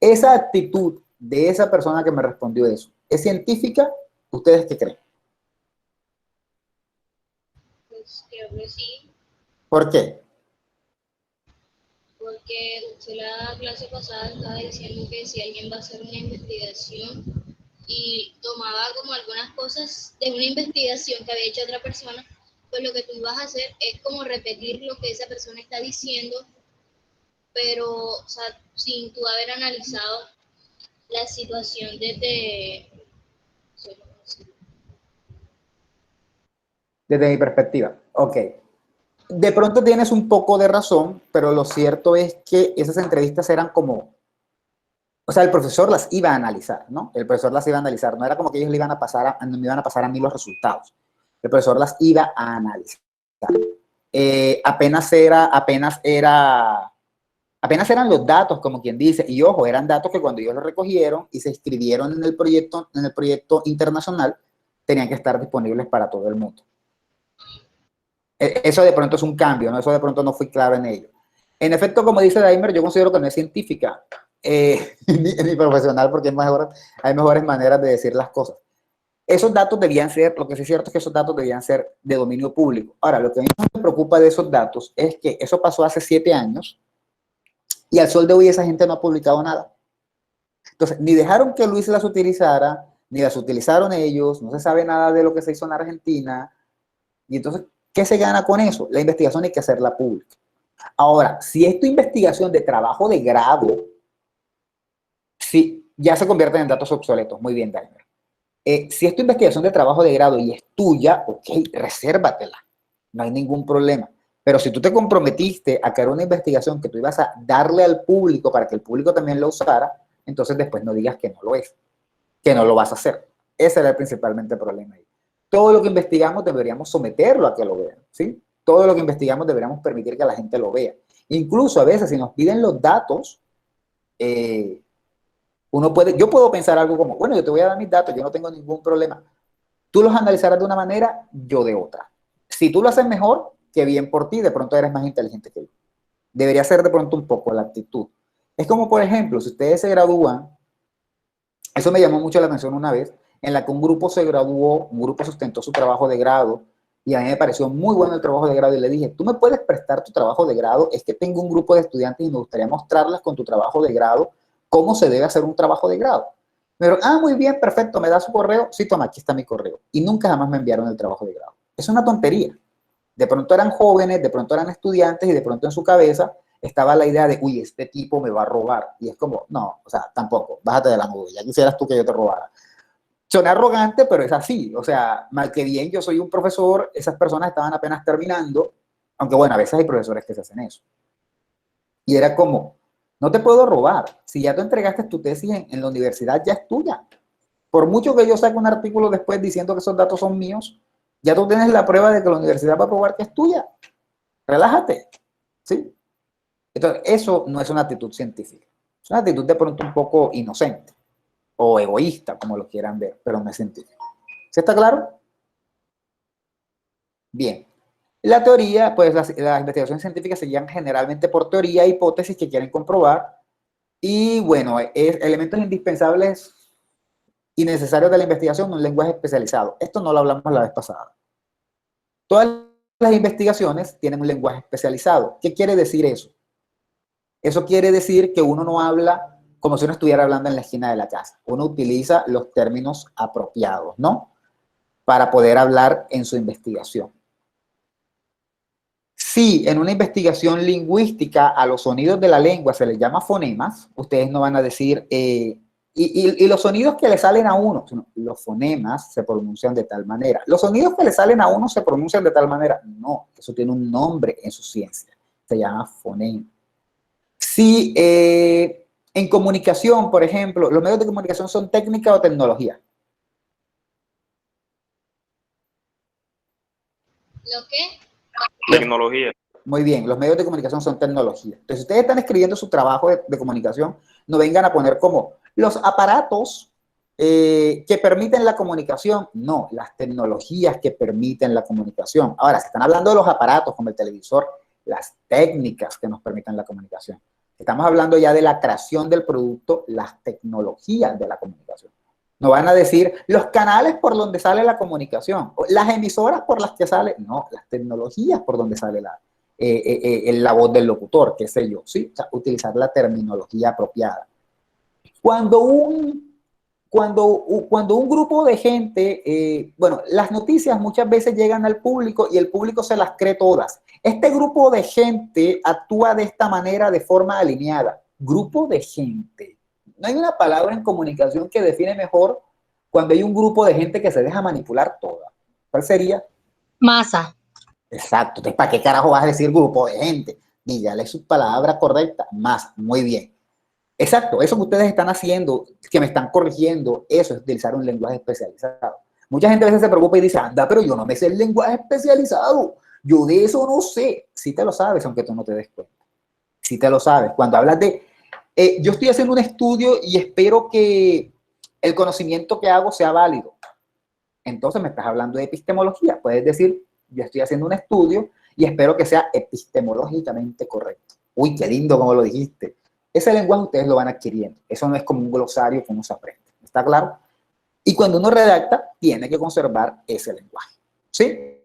Esa actitud de esa persona que me respondió eso, ¿es científica? ¿Ustedes qué creen? Pues creo que sí. ¿Por qué? Porque usted la clase pasada estaba diciendo que si alguien va a hacer una investigación y tomaba como algunas cosas de una investigación que había hecho otra persona, pues lo que tú ibas a hacer es como repetir lo que esa persona está diciendo, pero, o sea, sin tú haber analizado la situación desde mi perspectiva. Ok. De pronto tienes un poco de razón, pero lo cierto es que esas entrevistas eran como, o sea, el profesor las iba a analizar, ¿no? El profesor las iba a analizar, no era como que ellos me iban a pasar a mí los resultados. El profesor las iba a analizar. Apenas eran los datos, como quien dice, y ojo, eran datos que cuando ellos los recogieron y se inscribieron en el proyecto internacional, tenían que estar disponibles para todo el mundo. Eso de pronto es un cambio, ¿no? Eso de pronto no fui claro en ello. En efecto, como dice Daimer, yo considero que no es científica ni profesional, porque hay mejores maneras de decir las cosas. Esos datos debían ser, lo que sí es cierto es que esos datos debían ser de dominio público. Ahora, lo que a mí me preocupa de esos datos es que eso pasó hace 7 años y al sol de hoy esa gente no ha publicado nada. Entonces, ni dejaron que Luis las utilizara, ni las utilizaron ellos, no se sabe nada de lo que se hizo en Argentina. Y entonces, ¿qué se gana con eso? La investigación hay que hacerla pública. Ahora, si es tu investigación de trabajo de grado, sí, ya se convierten en datos obsoletos. Muy bien, Daimer. Si es tu investigación de trabajo de grado y es tuya, ok, resérvatela. No hay ningún problema. Pero si tú te comprometiste a crear una investigación que tú ibas a darle al público para que el público también lo usara, entonces después no digas que no lo es, que no lo vas a hacer. Ese era principalmente el problema ahí. Todo lo que investigamos deberíamos someterlo a que lo vean, ¿sí? Todo lo que investigamos deberíamos permitir que la gente lo vea. Incluso a veces si nos piden los datos, yo puedo pensar algo como, bueno, yo te voy a dar mis datos, yo no tengo ningún problema. Tú los analizarás de una manera, yo de otra. Si tú lo haces mejor, qué bien por ti, de pronto eres más inteligente que yo. Debería ser de pronto un poco la actitud. Es como, por ejemplo, si ustedes se gradúan, eso me llamó mucho la atención una vez, en la que un grupo se graduó, un grupo sustentó su trabajo de grado, y a mí me pareció muy bueno el trabajo de grado, y le dije, ¿tú me puedes prestar tu trabajo de grado? Es que tengo un grupo de estudiantes y me gustaría mostrarles con tu trabajo de grado cómo se debe hacer un trabajo de grado. Pero, muy bien, perfecto, ¿me da su correo? Sí, toma, aquí está mi correo. Y nunca jamás me enviaron el trabajo de grado. Es una tontería. De pronto eran jóvenes, de pronto eran estudiantes, y de pronto en su cabeza estaba la idea de, uy, este tipo me va a robar. Y es como, no, o sea, tampoco, bájate de la nube, ya quisieras tú que yo te robara. Suena arrogante, pero es así. O sea, mal que bien, yo soy un profesor, esas personas estaban apenas terminando, aunque bueno, a veces hay profesores que se hacen eso. Y era como, no te puedo robar. Si ya tú entregaste tu tesis en la universidad, ya es tuya. Por mucho que yo saque un artículo después diciendo que esos datos son míos, ya tú tienes la prueba de que la universidad va a probar que es tuya. Relájate, ¿sí? Entonces, eso no es una actitud científica. Es una actitud de pronto un poco inocente o egoísta, como lo quieran ver, pero no es científico. ¿Sí está claro? Bien. La teoría, pues las investigaciones científicas se guían generalmente por teoría e hipótesis que quieren comprobar. Y bueno, elementos indispensables y necesarios de la investigación, un lenguaje especializado. Esto no lo hablamos la vez pasada. Todas las investigaciones tienen un lenguaje especializado. ¿Qué quiere decir eso? Eso quiere decir que uno no habla como si uno estuviera hablando en la esquina de la casa. Uno utiliza los términos apropiados, ¿no? Para poder hablar en su investigación. Si en una investigación lingüística a los sonidos de la lengua se les llama fonemas, ustedes no van a decir, y los sonidos que le salen a uno, los fonemas se pronuncian de tal manera. Los sonidos que le salen a uno se pronuncian de tal manera. No, eso tiene un nombre en su ciencia. Se llama fonema. Si en comunicación, por ejemplo, los medios de comunicación son técnica o tecnología. ¿Lo qué? Tecnología. Muy bien, los medios de comunicación son tecnología. Entonces, si ustedes están escribiendo su trabajo de comunicación, no vengan a poner como los aparatos que permiten la comunicación. No, las tecnologías que permiten la comunicación. Ahora, si están hablando de los aparatos como el televisor, las técnicas que nos permiten la comunicación. Estamos hablando ya de la creación del producto, las tecnologías de la comunicación. No van a decir los canales por donde sale la comunicación, las emisoras por las que sale, no, las tecnologías por donde sale la voz del locutor, qué sé yo, ¿sí? O sea, utilizar la terminología apropiada. Cuando un grupo de gente, bueno, las noticias muchas veces llegan al público y el público se las cree todas. Este grupo de gente actúa de esta manera de forma alineada. Grupo de gente. No hay una palabra en comunicación que define mejor cuando hay un grupo de gente que se deja manipular toda. ¿Cuál sería? Masa. Exacto. Entonces, ¿para qué carajo vas a decir grupo de gente? Dígale su palabra correcta. Masa. Muy bien. Exacto. Eso que ustedes están haciendo, que me están corrigiendo, eso es utilizar un lenguaje especializado. Mucha gente a veces se preocupa y dice, anda, pero yo no me sé el lenguaje especializado. Yo de eso no sé. Sí te lo sabes, aunque tú no te des cuenta. Sí te lo sabes. Cuando hablas de... yo estoy haciendo un estudio y espero que el conocimiento que hago sea válido. Entonces me estás hablando de epistemología. Puedes decir, yo estoy haciendo un estudio y espero que sea epistemológicamente correcto. uy, qué lindo como lo dijiste. Ese lenguaje ustedes lo van adquiriendo. Eso no es como un glosario que uno se aprende. ¿Está claro? Y cuando uno redacta, tiene que conservar ese lenguaje. ¿Sí?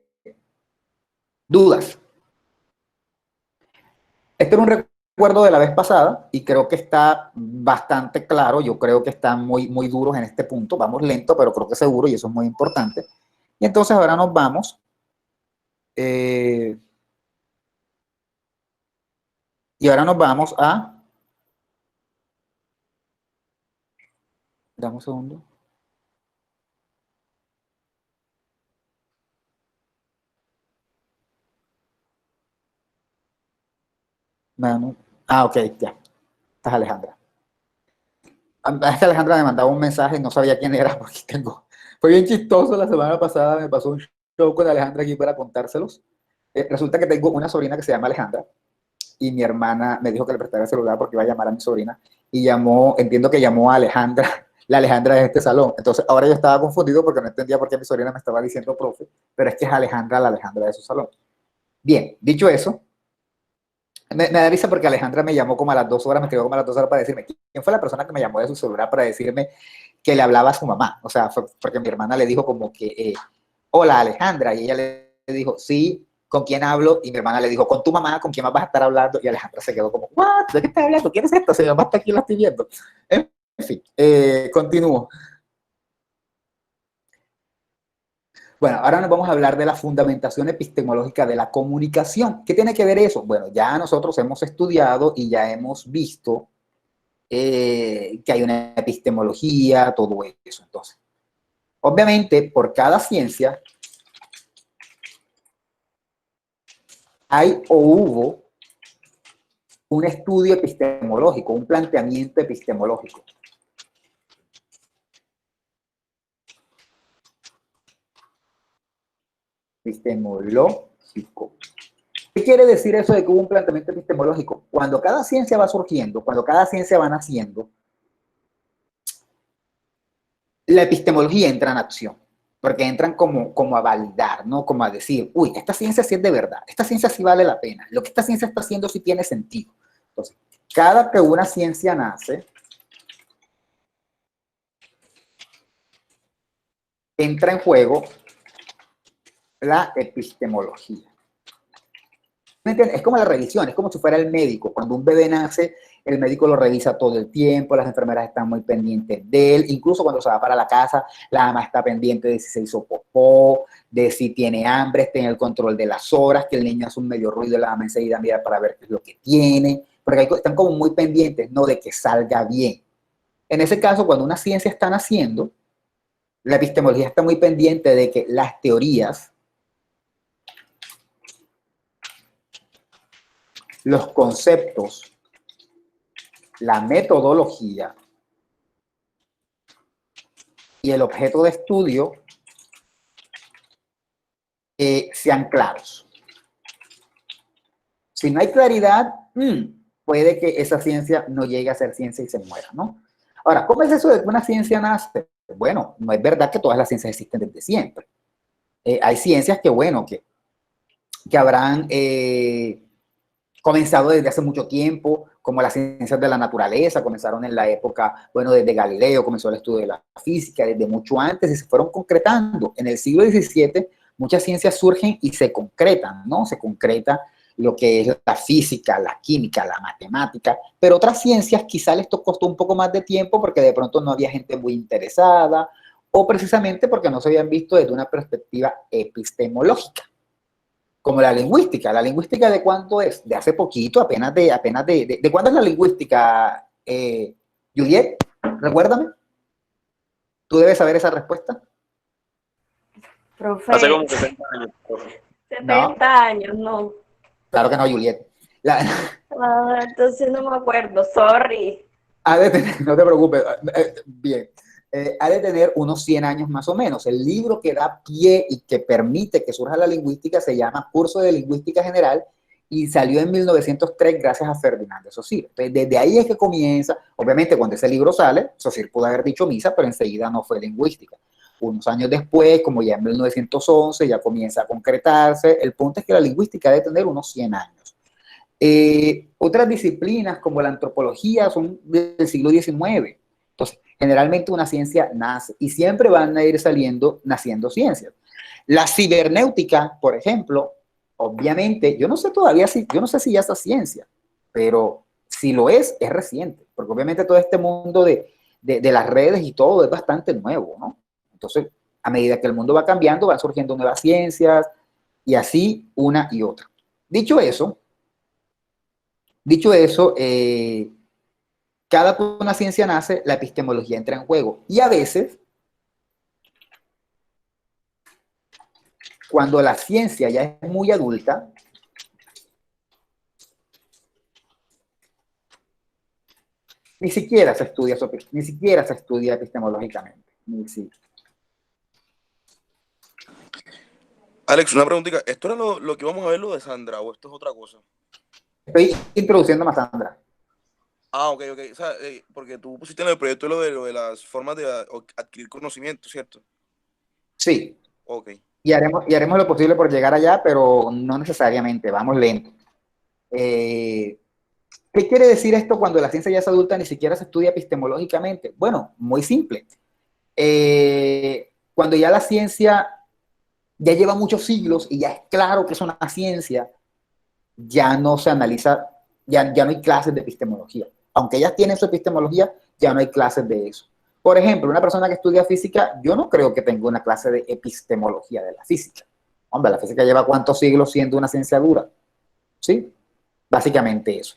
¿Dudas? Este era un recuerdo de la vez pasada y creo que está bastante claro. Yo creo que están muy duros en este punto. Vamos lento, pero creo que seguro y eso es muy importante. Y entonces ahora nos vamos. Y ahora nos vamos a... Dame un segundo. Manu. Ah, ok, ya. Esta es Alejandra. Es que Alejandra me mandaba un mensaje y no sabía quién era porque tengo... Fue bien chistoso la semana pasada, me pasó un show con Alejandra aquí para contárselos. Resulta que tengo una sobrina que se llama Alejandra y mi hermana me dijo que le prestara el celular porque iba a llamar a mi sobrina y llamó, entiendo que llamó a Alejandra, la Alejandra de este salón. Entonces ahora yo estaba confundido porque no entendía por qué mi sobrina me estaba diciendo profe, pero es que es Alejandra, la Alejandra de su salón. Bien, dicho eso, me da risa porque Alejandra me llamó como a las 2 horas, me escribió como a las 2 horas para decirme quién fue la persona que me llamó de su celular para decirme que le hablaba a su mamá. O sea, fue porque mi hermana le dijo como que, hola Alejandra, y ella le dijo, sí, ¿con quién hablo? Y mi hermana le dijo, con tu mamá, ¿con quién más vas a estar hablando? Y Alejandra se quedó como, ¿what? ¿De qué estás hablando? ¿Quién es esto? Si mi mamá está aquí, la estoy viendo. En fin, continúo. Bueno, ahora nos vamos a hablar de la fundamentación epistemológica de la comunicación. ¿Qué tiene que ver eso? Bueno, ya nosotros hemos estudiado y ya hemos visto que hay una epistemología, todo eso. Entonces, obviamente, por cada ciencia hay o hubo un estudio epistemológico, un planteamiento epistemológico. Epistemológico. ¿Qué quiere decir eso de que hubo un planteamiento epistemológico? Cuando cada ciencia va surgiendo, cuando cada ciencia va naciendo, la epistemología entra en acción, porque entran como a validar, ¿no? Como a decir, uy, esta ciencia sí es de verdad, esta ciencia sí vale la pena, lo que esta ciencia está haciendo sí tiene sentido. Entonces, cada que una ciencia nace, entra en juego la epistemología. ¿Me entiendes? Es como la revisión, es como si fuera el médico. Cuando un bebé nace, el médico lo revisa todo el tiempo, las enfermeras están muy pendientes de él, incluso cuando se va para la casa, la ama está pendiente de si se hizo popó, de si tiene hambre, está en el control de las horas, que el niño hace un medio ruido y la ama enseguida mira para ver qué es lo que tiene, porque están como muy pendientes, no de que salga bien. En ese caso, cuando una ciencia está naciendo, la epistemología está muy pendiente de que las teorías, los conceptos, la metodología y el objeto de estudio sean claros. Si no hay claridad, puede que esa ciencia no llegue a ser ciencia y se muera, ¿no? Ahora, ¿cómo es eso de que una ciencia nace? Bueno, no es verdad que todas las ciencias existen desde siempre. Hay ciencias que, bueno, que habrán comenzado desde hace mucho tiempo, como las ciencias de la naturaleza, comenzaron en la época, bueno, desde Galileo comenzó el estudio de la física, desde mucho antes, y se fueron concretando. En el siglo XVII, muchas ciencias surgen y se concretan, ¿no? Se concreta lo que es la física, la química, la matemática, pero otras ciencias quizá les costó un poco más de tiempo porque de pronto no había gente muy interesada, o precisamente porque no se habían visto desde una perspectiva epistemológica. Como la lingüística. ¿La lingüística de cuánto es? De hace poquito, apenas ¿de cuándo es la lingüística? Juliet, recuérdame. ¿Tú debes saber esa respuesta? Profe. Hace como 70 años, profe. 70 años, no. Claro que no, Juliet. Entonces no me acuerdo, sorry. No te preocupes. Bien. Ha de tener unos 100 años más o menos. El libro que da pie y que permite que surja la lingüística se llama Curso de Lingüística General y salió en 1903 gracias a Ferdinand de Saussure. Entonces, desde ahí es que comienza, obviamente cuando ese libro sale, Saussure pudo haber dicho misa, pero enseguida no fue lingüística. Unos años después, como ya en 1911, ya comienza a concretarse. El punto es que la lingüística debe tener unos 100 años. Otras disciplinas como la antropología son del siglo XIX. Entonces, generalmente una ciencia nace y siempre van a ir naciendo ciencias. La cibernéutica, por ejemplo, obviamente, yo no sé si ya es ciencia, pero si lo es reciente, porque obviamente todo este mundo de las redes y todo es bastante nuevo, ¿no? Entonces, a medida que el mundo va cambiando, van surgiendo nuevas ciencias y así una y otra. Dicho eso, cada que una ciencia nace, la epistemología entra en juego. Y a veces, cuando la ciencia ya es muy adulta, ni siquiera se estudia epistemológicamente. Alex, una preguntita. ¿Esto era lo que vamos a ver, lo de Sandra, o esto es otra cosa? Estoy introduciendo a Sandra. Ah, ok. O sea, porque tú pusiste en el proyecto lo de las formas de adquirir conocimiento, ¿cierto? Sí. Ok. Y haremos lo posible por llegar allá, pero no necesariamente, vamos lento. ¿Qué quiere decir esto cuando la ciencia ya es adulta ni siquiera se estudia epistemológicamente? Bueno, muy simple. Cuando ya la ciencia ya lleva muchos siglos y ya es claro que es una ciencia, ya no se analiza, ya no hay clases de epistemología. Aunque ellas tienen su epistemología, ya no hay clases de eso. Por ejemplo, una persona que estudia física, yo no creo que tenga una clase de epistemología de la física. Hombre, la física lleva ¿cuántos siglos siendo una ciencia dura? ¿Sí? Básicamente eso.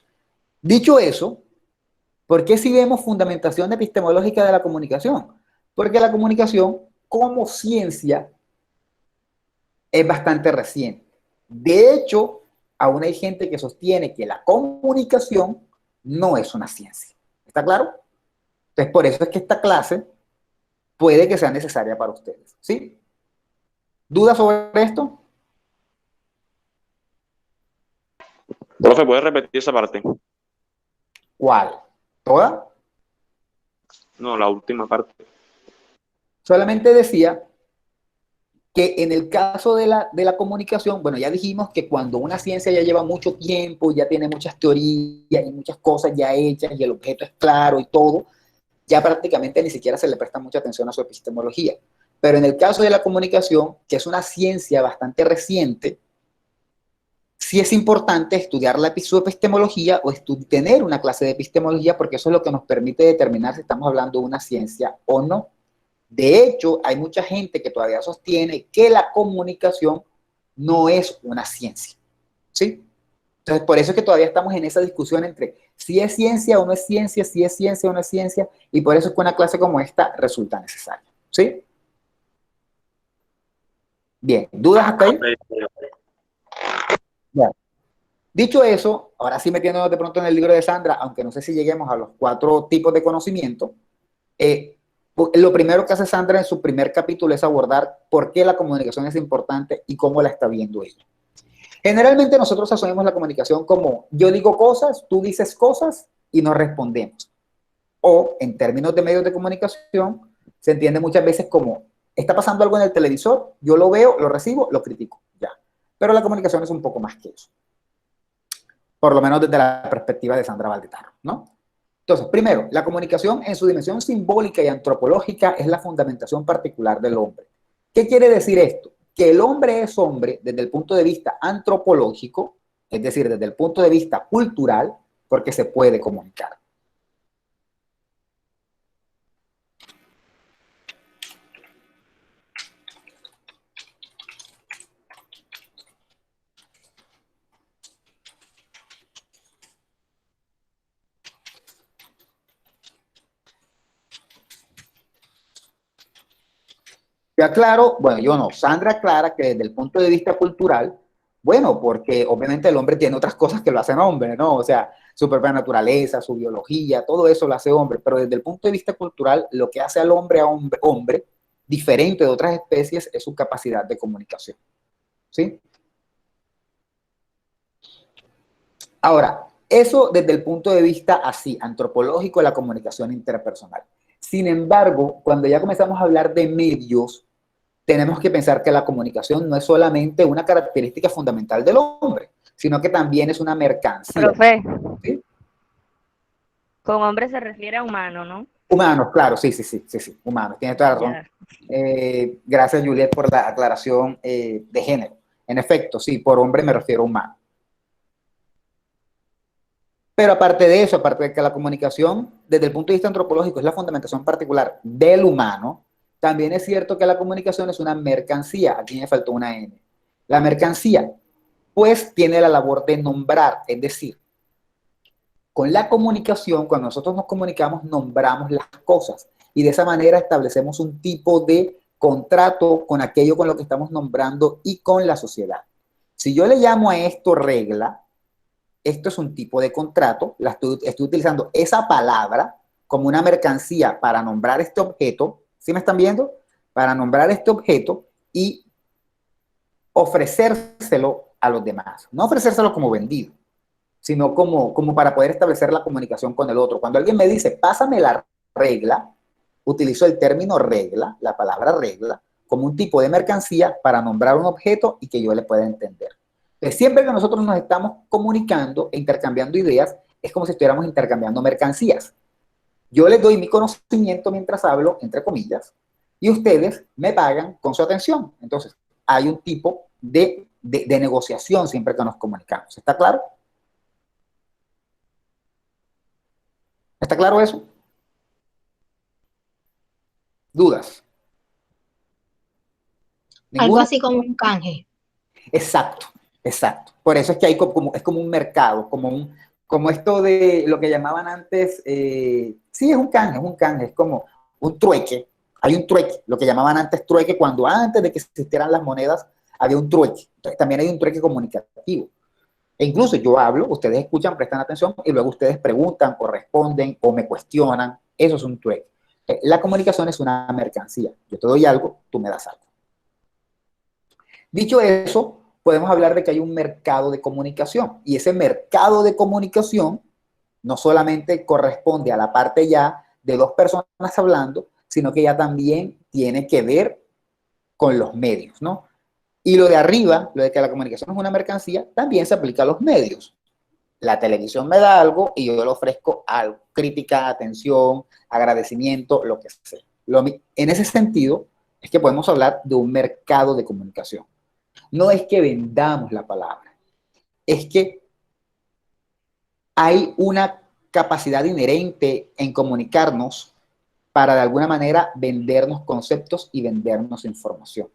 Dicho eso, ¿por qué si vemos fundamentación epistemológica de la comunicación? Porque la comunicación, como ciencia, es bastante reciente. De hecho, aún hay gente que sostiene que la comunicación no es una ciencia. ¿Está claro? Entonces, por eso es que esta clase puede que sea necesaria para ustedes. ¿Sí? ¿Dudas sobre esto? Profe, ¿puedes repetir esa parte? ¿Cuál? ¿Toda? No, la última parte. Solamente decía que en el caso de la comunicación, bueno, ya dijimos que cuando una ciencia ya lleva mucho tiempo, ya tiene muchas teorías y muchas cosas ya hechas y el objeto es claro y todo, ya prácticamente ni siquiera se le presta mucha atención a su epistemología. Pero en el caso de la comunicación, que es una ciencia bastante reciente, sí es importante estudiar su epistemología o tener una clase de epistemología, porque eso es lo que nos permite determinar si estamos hablando de una ciencia o no. De hecho, hay mucha gente que todavía sostiene que la comunicación no es una ciencia, ¿sí? Entonces, por eso es que todavía estamos en esa discusión entre si es ciencia o no es ciencia, si es ciencia o no es ciencia, y por eso es que una clase como esta resulta necesaria, ¿sí? Bien, ¿dudas hasta ahí? Ya. Dicho eso, ahora sí metiéndonos de pronto en el libro de Sandra, aunque no sé si lleguemos a los 4 tipos de conocimiento, lo primero que hace Sandra en su primer capítulo es abordar por qué la comunicación es importante y cómo la está viendo ella. Generalmente nosotros asumimos la comunicación como yo digo cosas, tú dices cosas y nos respondemos. O en términos de medios de comunicación, se entiende muchas veces como está pasando algo en el televisor, yo lo veo, lo recibo, lo critico, ya. Pero la comunicación es un poco más que eso. Por lo menos desde la perspectiva de Sandra Valdetarro, ¿no? Entonces, primero, la comunicación en su dimensión simbólica y antropológica es la fundamentación particular del hombre. ¿Qué quiere decir esto? Que el hombre es hombre desde el punto de vista antropológico, es decir, desde el punto de vista cultural, porque se puede comunicar. Ya claro, bueno, yo no, Sandra aclara que desde el punto de vista cultural, bueno, porque obviamente el hombre tiene otras cosas que lo hacen hombre, ¿no? O sea, su propia naturaleza, su biología, todo eso lo hace hombre, pero desde el punto de vista cultural, lo que hace al hombre a hombre, diferente de otras especies, es su capacidad de comunicación, ¿sí? Ahora, eso desde el punto de vista así, antropológico, de la comunicación interpersonal. Sin embargo, cuando ya comenzamos a hablar de medios, tenemos que pensar que la comunicación no es solamente una característica fundamental del hombre, sino que también es una mercancía. Profe, ¿Sí? con hombre se refiere a humano, ¿no? Humanos, claro, sí, humanos, tiene toda la razón. Gracias, Juliet, por la aclaración de género. En efecto, sí, por hombre me refiero a humano. Pero aparte de eso, aparte de que la comunicación, desde el punto de vista antropológico, es la fundamentación particular del humano, también es cierto que la comunicación es una mercancía. Aquí me faltó una N. La mercancía, pues, tiene la labor de nombrar, es decir, con la comunicación, cuando nosotros nos comunicamos, nombramos las cosas y de esa manera establecemos un tipo de contrato con aquello con lo que estamos nombrando y con la sociedad. Si yo le llamo a esto regla, esto es un tipo de contrato, estoy utilizando esa palabra como una mercancía para nombrar este objeto, ¿sí me están viendo? Para nombrar este objeto y ofrecérselo a los demás. No ofrecérselo como vendido, sino como para poder establecer la comunicación con el otro. Cuando alguien me dice, pásame la regla, utilizo el término regla, la palabra regla, como un tipo de mercancía para nombrar un objeto y que yo le pueda entender. Entonces, siempre que nosotros nos estamos comunicando e intercambiando ideas, es como si estuviéramos intercambiando mercancías. Yo les doy mi conocimiento mientras hablo, entre comillas, y ustedes me pagan con su atención. Entonces, hay un tipo de negociación siempre que nos comunicamos. ¿Está claro? ¿Está claro eso? ¿Dudas? Algo ¿Ninguna? así como un canje. Exacto. Por eso es que hay es como un mercado, como esto de lo que llamaban antes, sí, es un canje, es como un trueque. Hay un trueque, lo que llamaban antes trueque, cuando antes de que existieran las monedas había un trueque. Entonces también hay un trueque comunicativo. E incluso yo hablo, ustedes escuchan, prestan atención y luego ustedes preguntan o responden o me cuestionan. Eso es un trueque. La comunicación es una mercancía. Yo te doy algo, tú me das algo. Dicho eso, podemos hablar de que hay un mercado de comunicación. Y ese mercado de comunicación no solamente corresponde a la parte ya de dos personas hablando, sino que ya también tiene que ver con los medios, ¿no? Y lo de arriba, lo de que la comunicación es una mercancía, también se aplica a los medios. La televisión me da algo y yo le ofrezco algo, crítica, atención, agradecimiento, lo que sea. En ese sentido, es que podemos hablar de un mercado de comunicación. No es que vendamos la palabra, es que hay una capacidad inherente en comunicarnos para de alguna manera vendernos conceptos y vendernos información.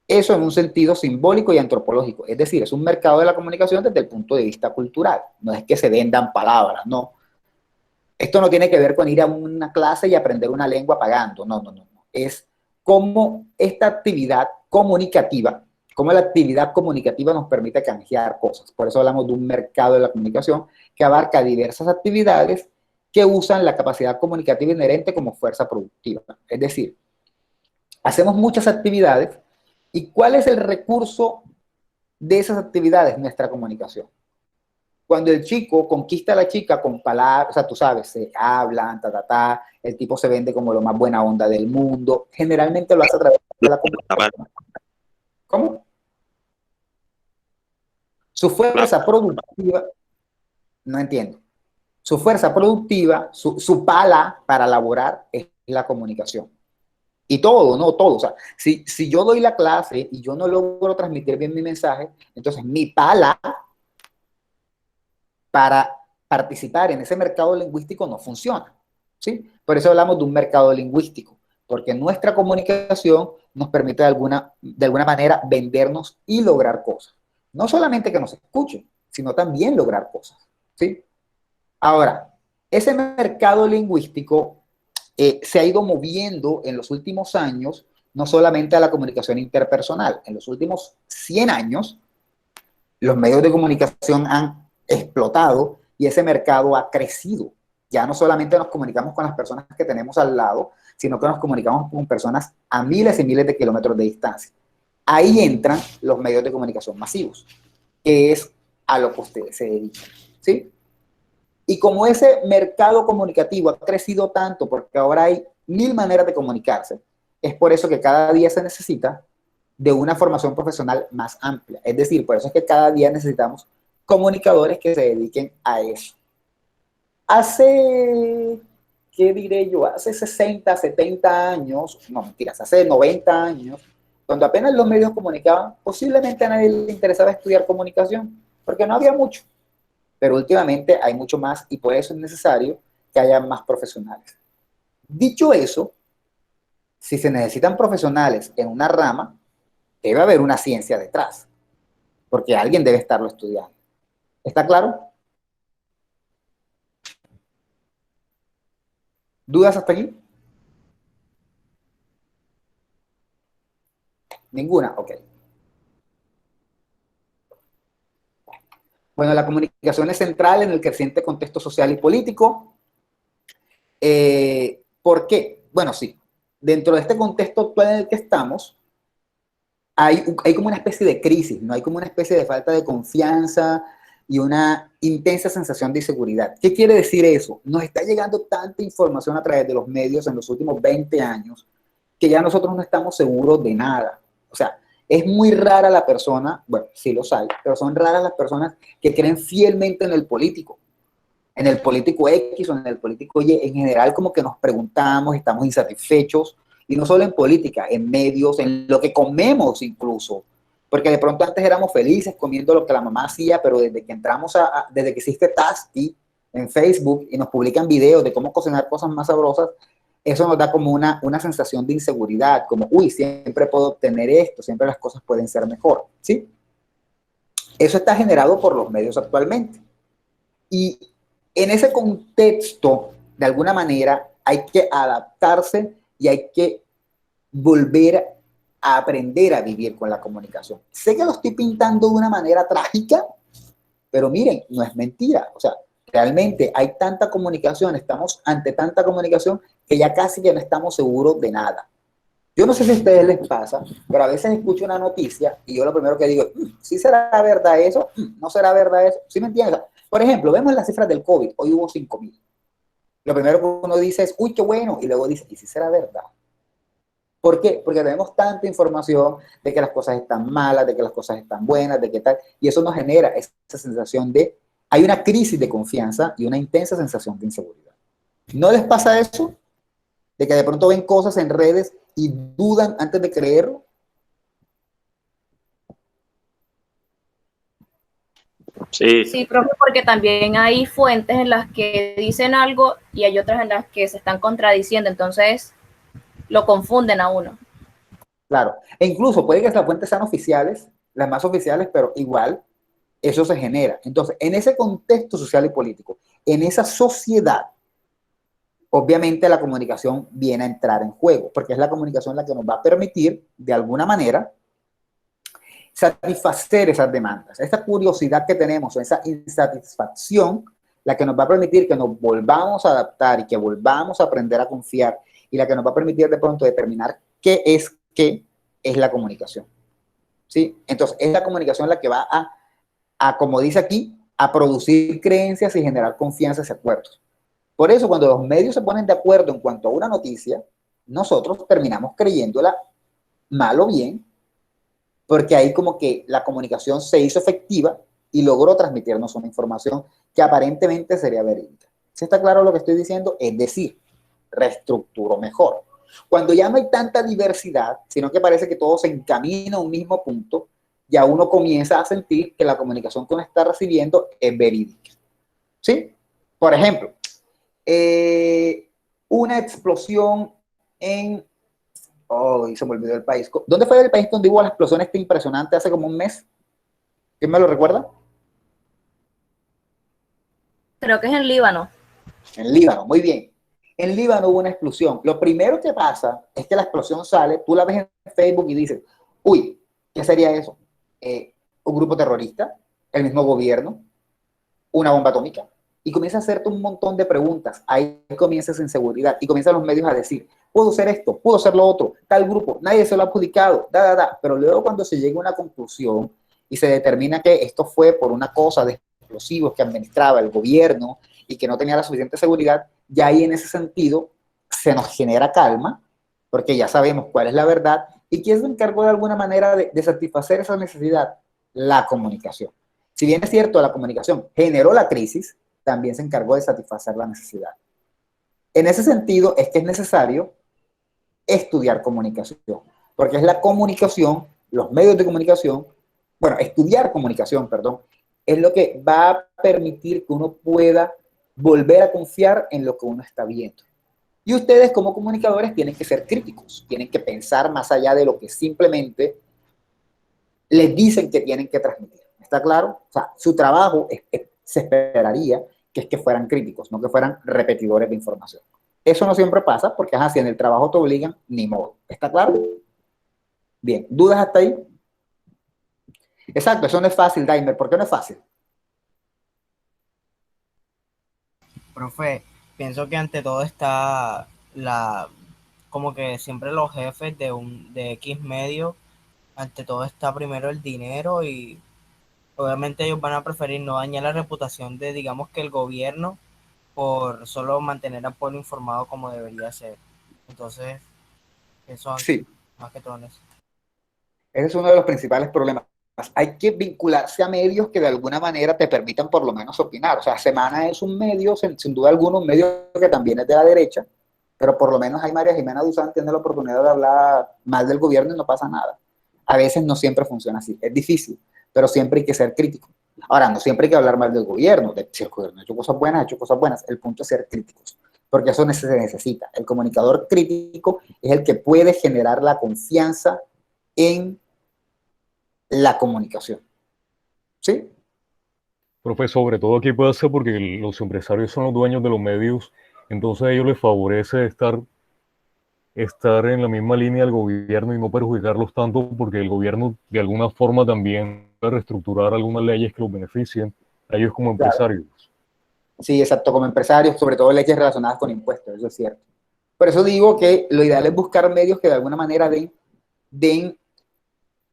Eso en un sentido simbólico y antropológico, es decir, es un mercado de la comunicación desde el punto de vista cultural, no es que se vendan palabras, no. Esto no tiene que ver con ir a una clase y aprender una lengua pagando, no. Es como esta actividad comunicativa, como la actividad comunicativa nos permite canjear cosas. Por eso hablamos de un mercado de la comunicación que abarca diversas actividades que usan la capacidad comunicativa inherente como fuerza productiva. Es decir, hacemos muchas actividades. ¿Y cuál es el recurso de esas actividades? Nuestra comunicación. Cuando el chico conquista a la chica con palabras, o sea, tú sabes, se hablan, el tipo se vende como lo más buena onda del mundo, generalmente lo hace a través de la comunicación. ¿Cómo? Su fuerza productiva, no entiendo. Su fuerza productiva, su pala para laborar es la comunicación. Y todo, no todo. O sea, si yo doy la clase y yo no logro transmitir bien mi mensaje, entonces mi pala para participar en ese mercado lingüístico no funciona, ¿sí? Por eso hablamos de un mercado lingüístico, porque nuestra comunicación nos permite de alguna manera vendernos y lograr cosas. No solamente que nos escuchen, sino también lograr cosas, ¿sí? Ahora, ese mercado lingüístico se ha ido moviendo en los últimos años, no solamente a la comunicación interpersonal. En los últimos 100 años, los medios de comunicación han explotado y ese mercado ha crecido. Ya no solamente nos comunicamos con las personas que tenemos al lado, sino que nos comunicamos con personas a miles y miles de kilómetros de distancia. Ahí entran los medios de comunicación masivos, que es a lo que ustedes se dedican, ¿sí? Y como ese mercado comunicativo ha crecido tanto, porque ahora hay 1000 maneras de comunicarse, es por eso que cada día se necesita de una formación profesional más amplia. Es decir, por eso es que cada día necesitamos comunicadores que se dediquen a eso. Hace, ¿qué diré yo? Hace 60, 70 años, no mentiras, hace 90 años, cuando apenas los medios comunicaban, posiblemente a nadie le interesaba estudiar comunicación, porque no había mucho. Pero últimamente hay mucho más y por eso es necesario que haya más profesionales. Dicho eso, si se necesitan profesionales en una rama, debe haber una ciencia detrás, porque alguien debe estarlo estudiando. ¿Está claro? ¿Dudas hasta aquí? ¿Ninguna? Ok. Bueno, la comunicación es central en el creciente contexto social y político. ¿Por qué? Bueno, sí. Dentro de este contexto actual en el que estamos, hay como una especie de crisis, ¿no? Hay como una especie de falta de confianza y una intensa sensación de inseguridad. ¿Qué quiere decir eso? Nos está llegando tanta información a través de los medios en los últimos 20 años que ya nosotros no estamos seguros de nada. O sea, es muy rara la persona, bueno, sí los hay, pero son raras las personas que creen fielmente en el político X o en el político Y. En general, como que nos preguntamos, estamos insatisfechos, y no solo en política, en medios, en lo que comemos incluso, porque de pronto antes éramos felices comiendo lo que la mamá hacía, pero desde que entramos desde que existe Tasty en Facebook y nos publican videos de cómo cocinar cosas más sabrosas, eso nos da como una sensación de inseguridad, como, uy, siempre puedo obtener esto, siempre las cosas pueden ser mejor, ¿sí? Eso está generado por los medios actualmente. Y en ese contexto, de alguna manera, hay que adaptarse y hay que volver a aprender a vivir con la comunicación. Sé que lo estoy pintando de una manera trágica, pero miren, no es mentira. O sea, realmente hay tanta comunicación, estamos ante tanta comunicación que ya casi que no estamos seguros de nada. Yo no sé si a ustedes les pasa, pero a veces escucho una noticia y yo lo primero que digo, ¿sí será verdad eso? ¿No será verdad eso? ¿Sí me entiendes? Por ejemplo, vemos las cifras del COVID, hoy hubo 5.000. Lo primero que uno dice es, uy, qué bueno, y luego dice, ¿y si será verdad? ¿Por qué? Porque tenemos tanta información de que las cosas están malas, de que las cosas están buenas, de que tal, y eso nos genera esa sensación de, hay una crisis de confianza y una intensa sensación de inseguridad. ¿No les pasa eso? De que de pronto ven cosas en redes y dudan antes de creerlo. Sí. Sí, profe, porque también hay fuentes en las que dicen algo y hay otras en las que se están contradiciendo, entonces lo confunden a uno. Claro, e incluso puede que las fuentes sean oficiales, las más oficiales, pero igual eso se genera. Entonces, en ese contexto social y político, en esa sociedad, obviamente la comunicación viene a entrar en juego, porque es la comunicación la que nos va a permitir, de alguna manera, satisfacer esas demandas, esa curiosidad que tenemos, esa insatisfacción, la que nos va a permitir que nos volvamos a adaptar y que volvamos a aprender a confiar, y la que nos va a permitir de pronto determinar qué es la comunicación. ¿Sí? Entonces, es la comunicación la que va a, como dice aquí, a producir creencias y generar confianza y acuerdos. Por eso, cuando los medios se ponen de acuerdo en cuanto a una noticia, nosotros terminamos creyéndola mal o bien, porque ahí como que la comunicación se hizo efectiva y logró transmitirnos una información que aparentemente sería verídica. ¿Sí está claro lo que estoy diciendo? Es decir, reestructuro mejor. Cuando ya no hay tanta diversidad, sino que parece que todo se encamina a un mismo punto, ya uno comienza a sentir que la comunicación que uno está recibiendo es verídica. ¿Sí? Por ejemplo, una explosión en... Oh, se me olvidó el país. ¿Dónde fue el país donde hubo la explosión esta impresionante hace como un mes? ¿Quién me lo recuerda? Creo que es en Líbano. En Líbano, muy bien. En Líbano hubo una explosión. Lo primero que pasa es que la explosión sale, tú la ves en Facebook y dices, uy, ¿qué sería eso? Un grupo terrorista, el mismo gobierno, una bomba atómica, y comienza a hacerte un montón de preguntas. Ahí comienza esa inseguridad y comienzan los medios a decir, puedo ser esto, puedo ser lo otro, tal grupo, nadie se lo ha adjudicado, pero luego cuando se llega a una conclusión y se determina que esto fue por una cosa de explosivos que administraba el gobierno y que no tenía la suficiente seguridad, ya ahí en ese sentido se nos genera calma, porque ya sabemos cuál es la verdad, y quién se encargó de alguna manera de satisfacer esa necesidad, la comunicación. Si bien es cierto, la comunicación generó la crisis, también se encargó de satisfacer la necesidad. En ese sentido, es que es necesario estudiar comunicación, porque es la comunicación, los medios de comunicación, bueno, estudiar comunicación, perdón, es lo que va a permitir que uno pueda volver a confiar en lo que uno está viendo. Y ustedes como comunicadores tienen que ser críticos, tienen que pensar más allá de lo que simplemente les dicen que tienen que transmitir. ¿Está claro? O sea, su trabajo se esperaría que es que fueran críticos, no que fueran repetidores de información. Eso no siempre pasa porque si en el trabajo te obligan, ni modo. ¿Está claro? Bien, ¿dudas hasta ahí? Exacto, eso no es fácil, Daimer. ¿Por qué no es fácil? Profe, pienso que ante todo está como que siempre los jefes de X medio, ante todo está primero el dinero y obviamente ellos van a preferir no dañar la reputación de, digamos, que el gobierno por solo mantener al pueblo informado como debería ser. Entonces, eso sí, más que todo en eso. Ese es uno de los principales problemas. Hay que vincularse a medios que de alguna manera te permitan por lo menos opinar. O sea, Semana es un medio, sin duda alguna, un medio que también es de la derecha, pero por lo menos hay María Jimena Duzán tiene la oportunidad de hablar mal del gobierno y no pasa nada. A veces no siempre funciona así, es difícil, pero siempre hay que ser crítico. Ahora, no siempre hay que hablar mal del gobierno, si el gobierno ha hecho cosas buenas, el punto es ser críticos, porque eso se necesita. El comunicador crítico es el que puede generar la confianza en la comunicación. ¿Sí? Profe, sobre todo aquí puede ser porque los empresarios son los dueños de los medios, entonces a ellos les favorece estar en la misma línea del gobierno y no perjudicarlos tanto porque el gobierno de alguna forma también puede reestructurar algunas leyes que los beneficien a ellos como empresarios. Sí, exacto, como empresarios, sobre todo leyes relacionadas con impuestos, eso es cierto. Por eso digo que lo ideal es buscar medios que de alguna manera den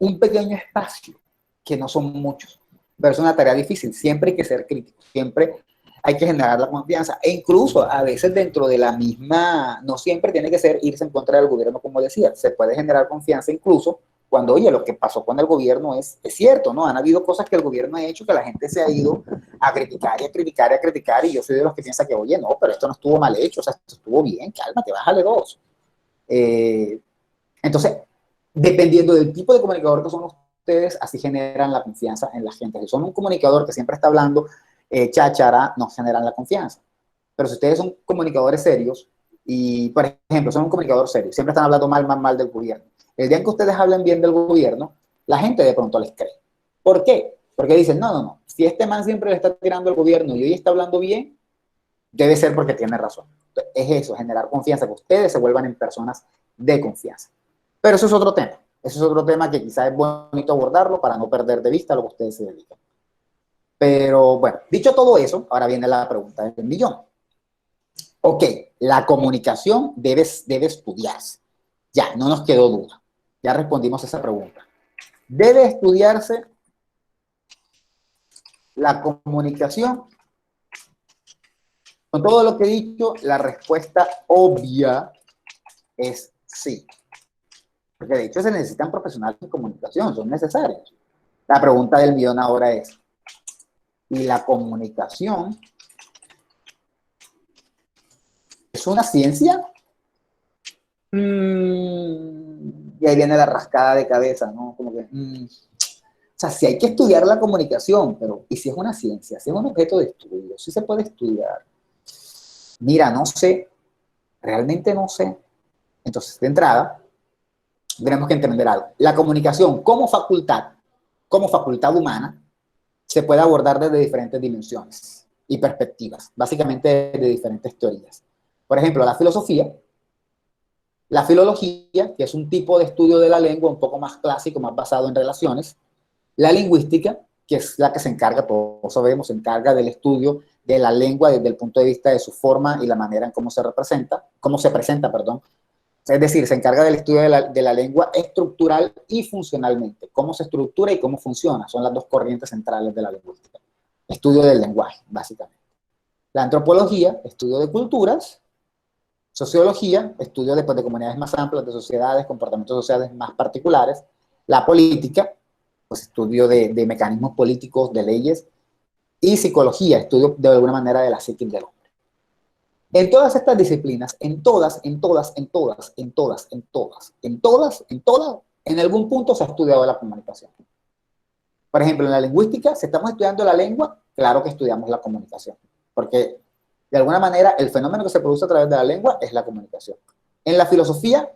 un pequeño espacio, que no son muchos, pero es una tarea difícil. Siempre hay que ser crítico, siempre hay que generar la confianza, e incluso a veces dentro de la misma, no siempre tiene que ser irse en contra del gobierno, como decía, se puede generar confianza incluso cuando, oye, lo que pasó con el gobierno es cierto, ¿no? Han habido cosas que el gobierno ha hecho que la gente se ha ido a criticar y a criticar y a criticar, y yo soy de los que piensa que, oye, no, pero esto no estuvo mal hecho, o sea, esto estuvo bien, cálmate, bájale dos. Entonces, dependiendo del tipo de comunicador que son ustedes, así generan la confianza en la gente. Si son un comunicador que siempre está hablando cháchara, no generan la confianza. Pero si ustedes son comunicadores serios, y por ejemplo, son un comunicador serio, siempre están hablando mal del gobierno, el día en que ustedes hablen bien del gobierno, la gente de pronto les cree. ¿Por qué? Porque dicen, no, si este man siempre le está tirando al gobierno y hoy está hablando bien, debe ser porque tiene razón. Entonces, es eso, generar confianza, que ustedes se vuelvan en personas de confianza. Pero eso es otro tema. Eso es otro tema que quizás es bonito abordarlo para no perder de vista lo que ustedes se dedican. Pero bueno, dicho todo eso, ahora viene la pregunta del millón. Ok, la comunicación debe estudiarse. Ya, no nos quedó duda. Ya respondimos esa pregunta. ¿Debe estudiarse la comunicación? Con todo lo que he dicho, la respuesta obvia es sí. Porque de hecho se necesitan profesionales de comunicación, son necesarios. La pregunta del millón ahora es, ¿y la comunicación es una ciencia? Y ahí viene la rascada de cabeza, ¿no? Como que, o sea, sí hay que estudiar la comunicación, pero ¿y si es una ciencia? Si es un objeto de estudio, si se puede estudiar. Mira, no sé, realmente no sé. Entonces, de entrada, tenemos que entender algo. La comunicación como facultad humana, se puede abordar desde diferentes dimensiones y perspectivas, básicamente de diferentes teorías. Por ejemplo, la filosofía, la filología, que es un tipo de estudio de la lengua un poco más clásico, más basado en relaciones, la lingüística, que es la que se encarga, todos sabemos, se encarga del estudio de la lengua desde el punto de vista de su forma y la manera en cómo se presenta, perdón. Es decir, se encarga del estudio de la lengua estructural y funcionalmente. Cómo se estructura y cómo funciona. Son las dos corrientes centrales de la lingüística. Estudio del lenguaje, básicamente. La antropología, estudio de culturas. Sociología, estudio de comunidades más amplias, de sociedades, comportamientos sociales más particulares. La política, pues estudio de mecanismos políticos, de leyes, y psicología, estudio de alguna manera de la psiquis del hombre. En todas estas disciplinas, en algún punto se ha estudiado la comunicación. Por ejemplo, en la lingüística, si estamos estudiando la lengua, claro que estudiamos la comunicación, porque de alguna manera el fenómeno que se produce a través de la lengua es la comunicación. En la filosofía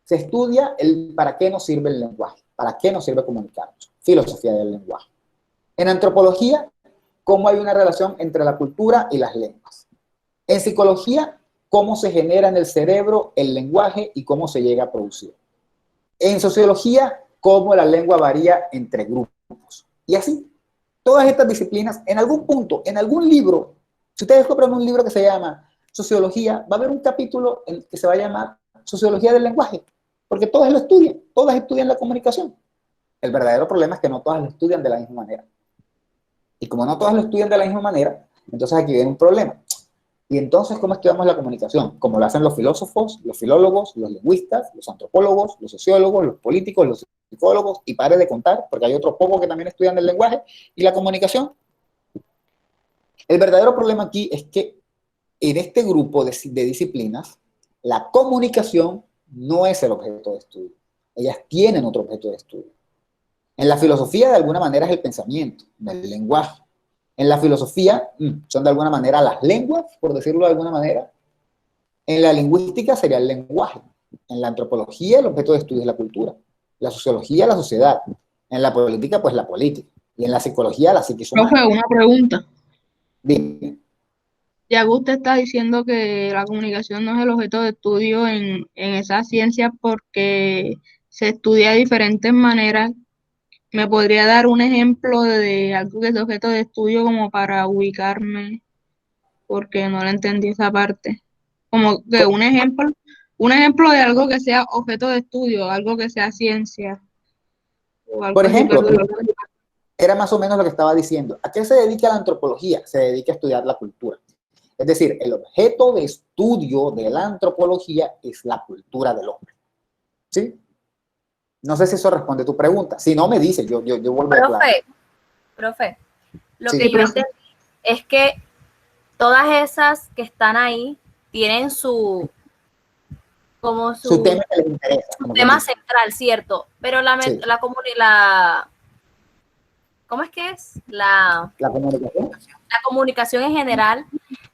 se estudia el para qué nos sirve el lenguaje, para qué nos sirve comunicarnos, filosofía del lenguaje. En antropología, cómo hay una relación entre la cultura y las lenguas. En psicología, cómo se genera en el cerebro el lenguaje y cómo se llega a producir. En sociología, cómo la lengua varía entre grupos. Y así, todas estas disciplinas, en algún punto, en algún libro, si ustedes compran un libro que se llama Sociología, va a haber un capítulo en que se va a llamar Sociología del lenguaje, porque todas lo estudian, todas estudian la comunicación. El verdadero problema es que no todas lo estudian de la misma manera. Y como no todas lo estudian de la misma manera, entonces aquí viene un problema. Y entonces, ¿cómo estudiamos la comunicación? Como lo hacen los filósofos, los filólogos, los lingüistas, los antropólogos, los sociólogos, los políticos, los psicólogos, y pare de contar, porque hay otros pocos que también estudian el lenguaje y la comunicación. El verdadero problema aquí es que en este grupo de disciplinas, la comunicación no es el objeto de estudio. Ellas tienen otro objeto de estudio. En la filosofía, de alguna manera, es el pensamiento, el lenguaje. En la filosofía, son de alguna manera las lenguas, por decirlo de alguna manera. En la lingüística sería el lenguaje. En la antropología, el objeto de estudio es la cultura. La sociología, la sociedad. En la política, pues la política. Y en la psicología, la psiquis humana. Profe, una pregunta. Dime. Ya que usted está diciendo que la comunicación no es el objeto de estudio en esa ciencia porque se estudia de diferentes maneras, ¿me podría dar un ejemplo de algo que es objeto de estudio como para ubicarme? Porque no le entendí esa parte. Como que un ejemplo de algo que sea objeto de estudio, algo que sea ciencia. O algo Por así, ejemplo, pero era más o menos lo que estaba diciendo. ¿A qué se dedica la antropología? Se dedica a estudiar la cultura. Es decir, el objeto de estudio de la antropología es la cultura del hombre. ¿Sí? No sé si eso responde a tu pregunta. Si no, me dice, yo vuelvo a hablar. Profe, lo Sí. que yo entendí es que todas esas que están ahí tienen su tema que les interesa. Su tema central, ¿cierto? Pero Sí. ¿cómo es que es? La comunicación. La comunicación en general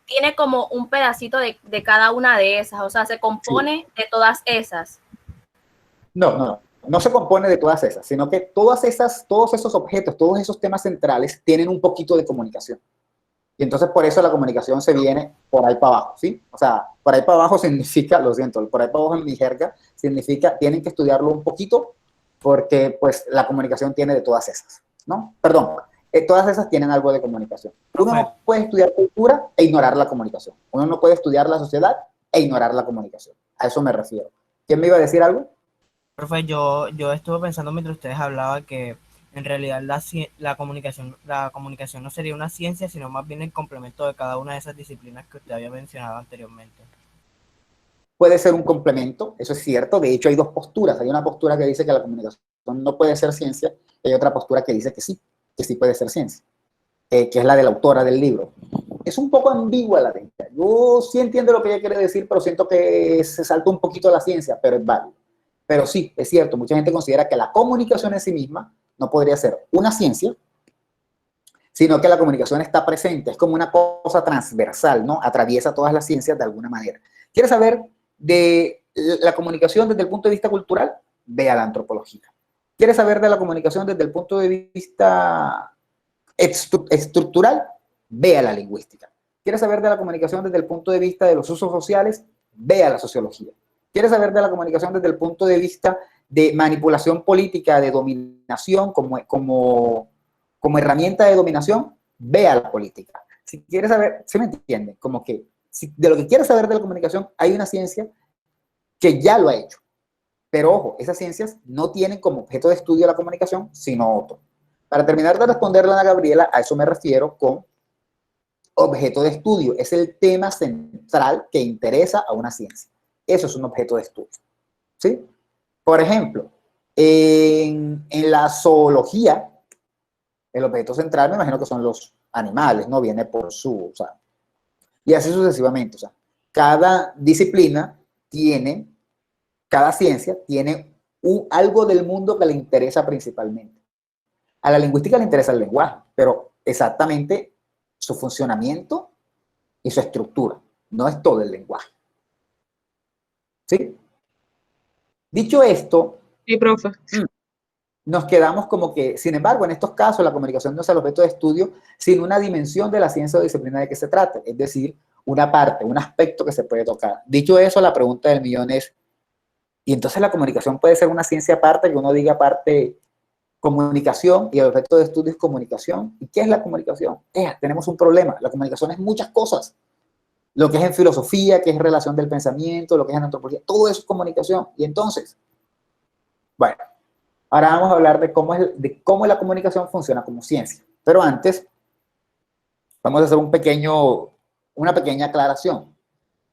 tiene como un pedacito de cada una de esas, o sea, se compone de todas esas. No se compone de todas esas, sino que todos esos objetos, todos esos temas centrales tienen un poquito de comunicación. Y entonces por eso la comunicación se viene por ahí para abajo, ¿sí? O sea, por ahí para abajo significa, lo siento, por ahí para abajo en mi jerga, significa, tienen que estudiarlo un poquito, porque pues la comunicación tiene de todas esas, ¿no? Perdón, todas esas tienen algo de comunicación. Uno no puede estudiar cultura e ignorar la comunicación. Uno no puede estudiar la sociedad e ignorar la comunicación. A eso me refiero. ¿Quién me iba a decir algo? Profe, yo estuve pensando mientras ustedes hablaban que en realidad la comunicación no sería una ciencia, sino más bien el complemento de cada una de esas disciplinas que usted había mencionado anteriormente. Puede ser un complemento, eso es cierto. De hecho, hay dos posturas. Hay una postura que dice que la comunicación no puede ser ciencia, y hay otra postura que dice que sí puede ser ciencia, que es la de la autora del libro. Es un poco ambigua la técnica. Yo sí entiendo lo que ella quiere decir, pero siento que se salta un poquito la ciencia, pero es válido. Pero sí, es cierto, mucha gente considera que la comunicación en sí misma no podría ser una ciencia, sino que la comunicación está presente, es como una cosa transversal, ¿no? Atraviesa todas las ciencias de alguna manera. ¿Quieres saber de la comunicación desde el punto de vista cultural? Ve a la antropología. ¿Quieres saber de la comunicación desde el punto de vista estructural? Ve a la lingüística. ¿Quieres saber de la comunicación desde el punto de vista de los usos sociales? Ve a la sociología. ¿Quieres saber de la comunicación desde el punto de vista de manipulación política, de dominación como herramienta de dominación? Ve a la política. Si quieres saber, ¿se me entiende? Como que de lo que quieres saber de la comunicación, hay una ciencia que ya lo ha hecho. Pero ojo, esas ciencias no tienen como objeto de estudio la comunicación, sino otro. Para terminar de responderle a Ana Gabriela, a eso me refiero con objeto de estudio. Es el tema central que interesa a una ciencia. Eso es un objeto de estudio. ¿Sí? Por ejemplo, En la zoología, el objeto central me imagino que son los animales, no viene por su, o sea, y así sucesivamente. O sea, cada disciplina tiene, cada ciencia tiene algo del mundo que le interesa principalmente. A la lingüística le interesa el lenguaje, pero exactamente su funcionamiento y su estructura. No es todo el lenguaje. ¿Sí? Dicho esto, sí, profe. Nos quedamos como que, sin embargo, en estos casos la comunicación no es el objeto de estudio, sino una dimensión de la ciencia o disciplina de que se trate, es decir, una parte, un aspecto que se puede tocar. Dicho eso, la pregunta del millón es, ¿y entonces la comunicación puede ser una ciencia aparte, que uno diga aparte comunicación y el objeto de estudio es comunicación? ¿Y qué es la comunicación? Tenemos un problema, la comunicación es muchas cosas. Lo que es en filosofía, que es relación del pensamiento, lo que es en antropología, todo eso es comunicación. Y entonces, bueno, ahora vamos a hablar de cómo la comunicación funciona como ciencia. Pero antes, vamos a hacer una pequeña aclaración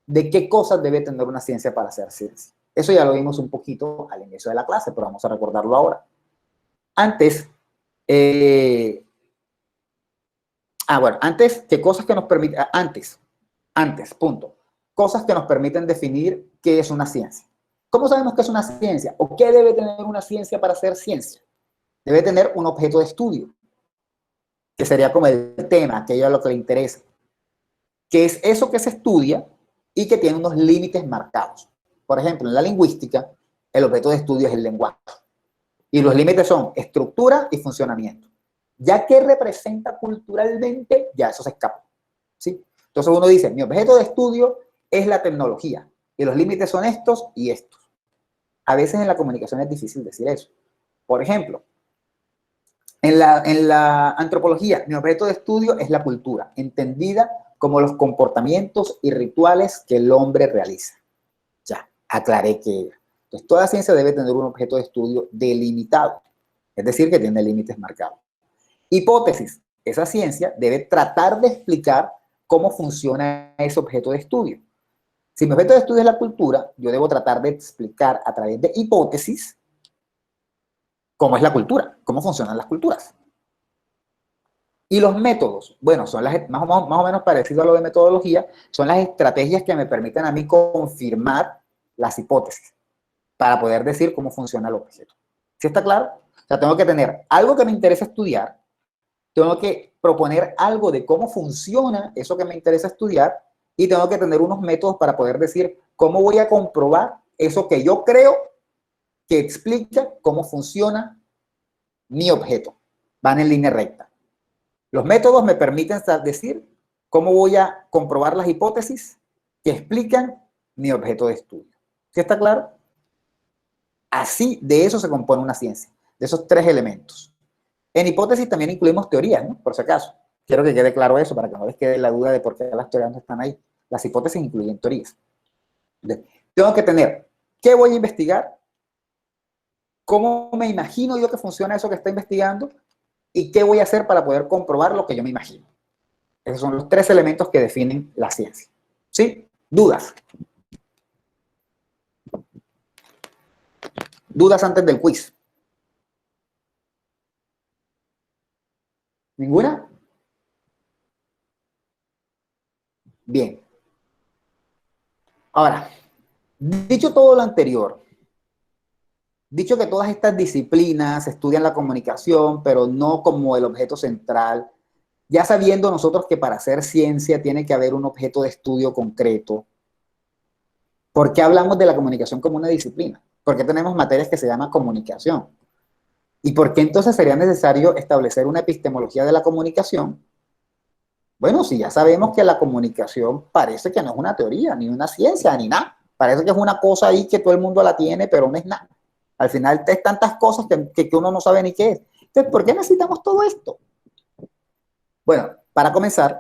de qué cosas debe tener una ciencia para ser ciencia. Eso ya lo vimos un poquito al inicio de la clase, pero vamos a recordarlo ahora. Antes, ¿qué cosas que nos permiten? Punto. Cosas que nos permiten definir qué es una ciencia. ¿Cómo sabemos qué es una ciencia? ¿O qué debe tener una ciencia para ser ciencia? Debe tener un objeto de estudio, que sería como el tema, aquello a lo que le interesa, que es eso que se estudia y que tiene unos límites marcados. Por ejemplo, en la lingüística, el objeto de estudio es el lenguaje. Y los límites son estructura y funcionamiento. Ya que representa culturalmente, ya eso se escapa. ¿Sí? Entonces uno dice, mi objeto de estudio es la tecnología. Y los límites son estos y estos. A veces en la comunicación es difícil decir eso. Por ejemplo, en la antropología, mi objeto de estudio es la cultura, entendida como los comportamientos y rituales que el hombre realiza. Ya, aclaré que era. Entonces, toda ciencia debe tener un objeto de estudio delimitado, es decir, que tiene límites marcados. Hipótesis. Esa ciencia debe tratar de explicar cómo funciona ese objeto de estudio. Si mi objeto de estudio es la cultura, yo debo tratar de explicar a través de hipótesis cómo es la cultura, cómo funcionan las culturas. Y los métodos, bueno, son más o menos parecido a lo de metodología, son las estrategias que me permiten a mí confirmar las hipótesis para poder decir cómo funciona el objeto. ¿Sí está claro? O sea, tengo que tener algo que me interesa estudiar, tengo que proponer algo de cómo funciona eso que me interesa estudiar y tengo que tener unos métodos para poder decir cómo voy a comprobar eso que yo creo que explica cómo funciona mi objeto. Van en línea recta. Los métodos me permiten decir cómo voy a comprobar las hipótesis que explican mi objeto de estudio. ¿Sí está claro? Así, de eso se compone una ciencia, de esos tres elementos. En hipótesis también incluimos teorías, ¿no? Por si acaso. Quiero que quede claro eso para que no les quede la duda de por qué las teorías no están ahí. Las hipótesis incluyen teorías. Entonces, tengo que tener qué voy a investigar, cómo me imagino yo que funciona eso que está investigando y qué voy a hacer para poder comprobar lo que yo me imagino. Esos son los tres elementos que definen la ciencia. ¿Sí? ¿Dudas? ¿Dudas antes del quiz? ¿Ninguna? Bien. Ahora, dicho todo lo anterior, dicho que todas estas disciplinas estudian la comunicación, pero no como el objeto central, ya sabiendo nosotros que para hacer ciencia tiene que haber un objeto de estudio concreto, ¿por qué hablamos de la comunicación como una disciplina? ¿Por qué tenemos materias que se llaman comunicación? ¿Y por qué entonces sería necesario establecer una epistemología de la comunicación? Bueno, si ya sabemos que la comunicación parece que no es una teoría, ni una ciencia, ni nada. Parece que es una cosa ahí que todo el mundo la tiene, pero no es nada. Al final es tantas cosas que uno no sabe ni qué es. Entonces, ¿por qué necesitamos todo esto? Bueno, para comenzar,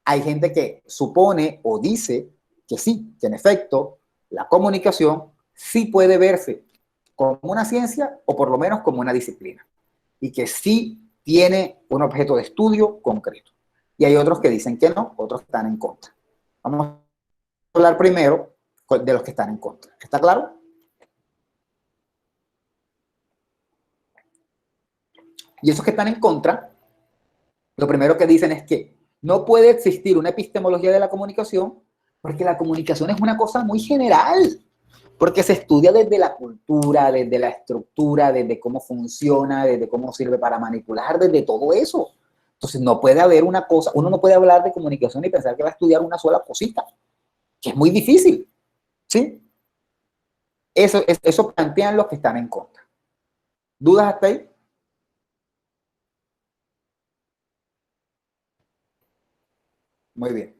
hay gente que supone o dice que sí, que en efecto, la comunicación sí puede verse como una ciencia o por lo menos como una disciplina. Y que sí tiene un objeto de estudio concreto. Y hay otros que dicen que no, otros que están en contra. Vamos a hablar primero de los que están en contra. ¿Está claro? Y esos que están en contra, lo primero que dicen es que no puede existir una epistemología de la comunicación porque la comunicación es una cosa muy general, porque se estudia desde la cultura, desde la estructura, desde cómo funciona, desde cómo sirve para manipular, desde todo eso. Entonces no puede haber una cosa, uno no puede hablar de comunicación y pensar que va a estudiar una sola cosita, que es muy difícil, ¿sí? Eso plantean los que están en contra. ¿Dudas hasta ahí? Muy bien.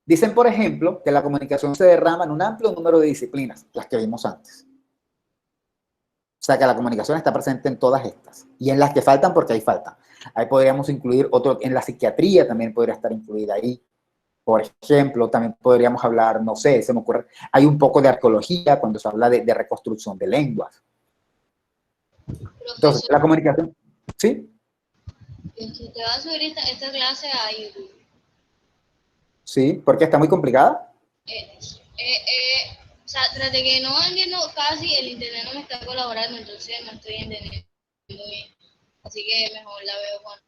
Dicen, por ejemplo, que la comunicación se derrama en un amplio número de disciplinas, las que vimos antes. O sea, que la comunicación está presente en todas estas. Y en las que faltan, porque ahí faltan. Ahí podríamos incluir otro, en la psiquiatría también podría estar incluida ahí. Por ejemplo, también podríamos hablar, no sé, se me ocurre, hay un poco de arqueología cuando se habla de reconstrucción de lenguas. Entonces, la comunicación, ¿sí? Te va a subir esta clase a YouTube. Sí, porque está muy complicada. O sea, tras de que no entiendo casi, el internet no me está colaborando, entonces no estoy entendiendo bien. Así que mejor la veo cuando...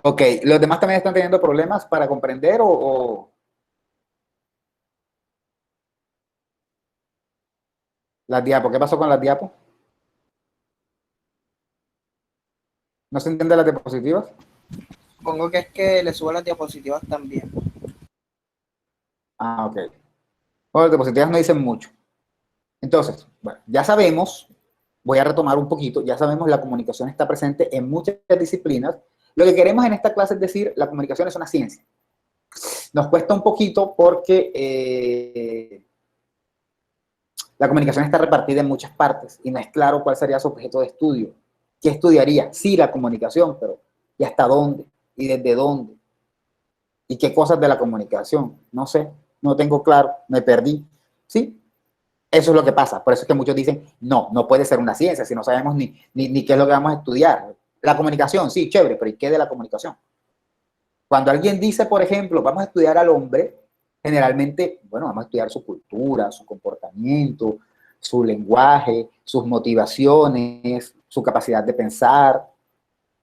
Ok, ¿los demás también están teniendo problemas para comprender o...? Las diapos, ¿qué pasó con las diapos? ¿No se entiende las diapositivas? Supongo que es que le subo las diapositivas también. Ah, ok. Bueno, las diapositivas no dicen mucho. Entonces, bueno, ya sabemos, voy a retomar un poquito, ya sabemos la comunicación está presente en muchas disciplinas. Lo que queremos en esta clase es decir, la comunicación es una ciencia. Nos cuesta un poquito porque la comunicación está repartida en muchas partes y no es claro cuál sería su objeto de estudio. ¿Qué estudiaría? Sí, la comunicación, pero ¿y hasta dónde? ¿Y desde dónde? ¿Y qué cosas de la comunicación? No sé, no tengo claro, me perdí. ¿Sí? Eso es lo que pasa. Por eso es que muchos dicen, no, no puede ser una ciencia si no sabemos ni qué es lo que vamos a estudiar. La comunicación, sí, chévere, pero ¿y qué de la comunicación? Cuando alguien dice, por ejemplo, vamos a estudiar al hombre, generalmente, bueno, vamos a estudiar su cultura, su comportamiento, su lenguaje, sus motivaciones, su capacidad de pensar,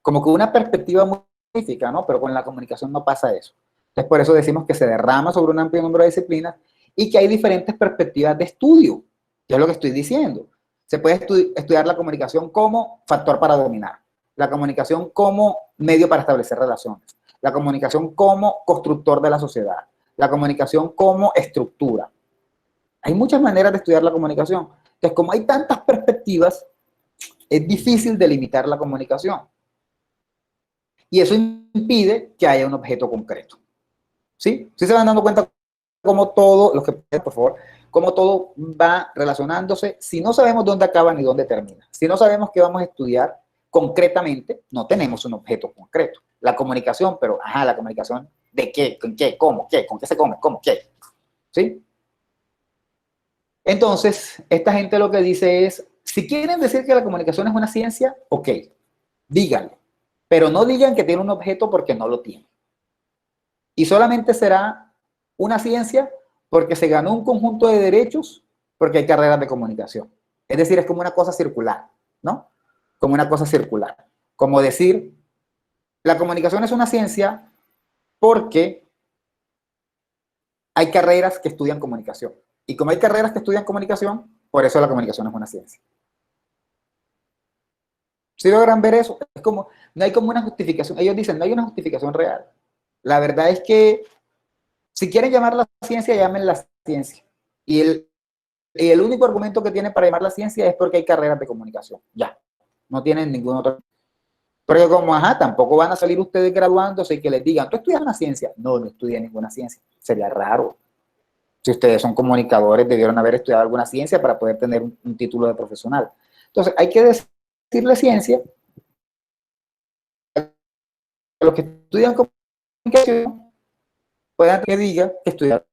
como que una perspectiva muy específica, ¿no? Pero con la comunicación no pasa eso. Entonces, por eso decimos que se derrama sobre un amplio número de disciplinas y que hay diferentes perspectivas de estudio, que es lo que estoy diciendo. Se puede estudiar la comunicación como factor para dominar, la comunicación como medio para establecer relaciones, la comunicación como constructor de la sociedad, la comunicación como estructura. Hay muchas maneras de estudiar la comunicación. Entonces, como hay tantas perspectivas, es difícil delimitar la comunicación. Y eso impide que haya un objeto concreto. ¿Sí? ¿Sí se van dando cuenta cómo todo, los que pueden, por favor, cómo todo va relacionándose? Si no sabemos dónde acaba ni dónde termina, si no sabemos qué vamos a estudiar concretamente, no tenemos un objeto concreto. La comunicación, pero, ajá, la comunicación, ¿de qué? ¿Con qué? ¿Cómo? ¿Qué? ¿Con qué se come? ¿Cómo? ¿Qué? ¿Sí? Entonces, esta gente lo que dice es, si quieren decir que la comunicación es una ciencia, ok, díganlo, pero no digan que tiene un objeto porque no lo tiene. Y solamente será una ciencia porque se ganó un conjunto de derechos porque hay carreras de comunicación. Es decir, es como una cosa circular, ¿no? Como una cosa circular. Como decir, la comunicación es una ciencia porque hay carreras que estudian comunicación. Y como hay carreras que estudian comunicación, por eso la comunicación es una ciencia. ¿Sí logran ver eso? Es como, no hay como una justificación. Ellos dicen, no hay una justificación real. La verdad es que, si quieren llamarla ciencia, llámenla ciencia. Y el único argumento que tienen para llamarla ciencia es porque hay carreras de comunicación. Ya, no tienen ningún otro. Porque como, ajá, tampoco van a salir ustedes graduándose y que les digan, ¿tú estudias una ciencia? No, no estudié ninguna ciencia. Sería raro. Si ustedes son comunicadores, debieron haber estudiado alguna ciencia para poder tener un título de profesional. Entonces, hay que decirle ciencia a los que estudian comunicación, puedan que diga que estudiar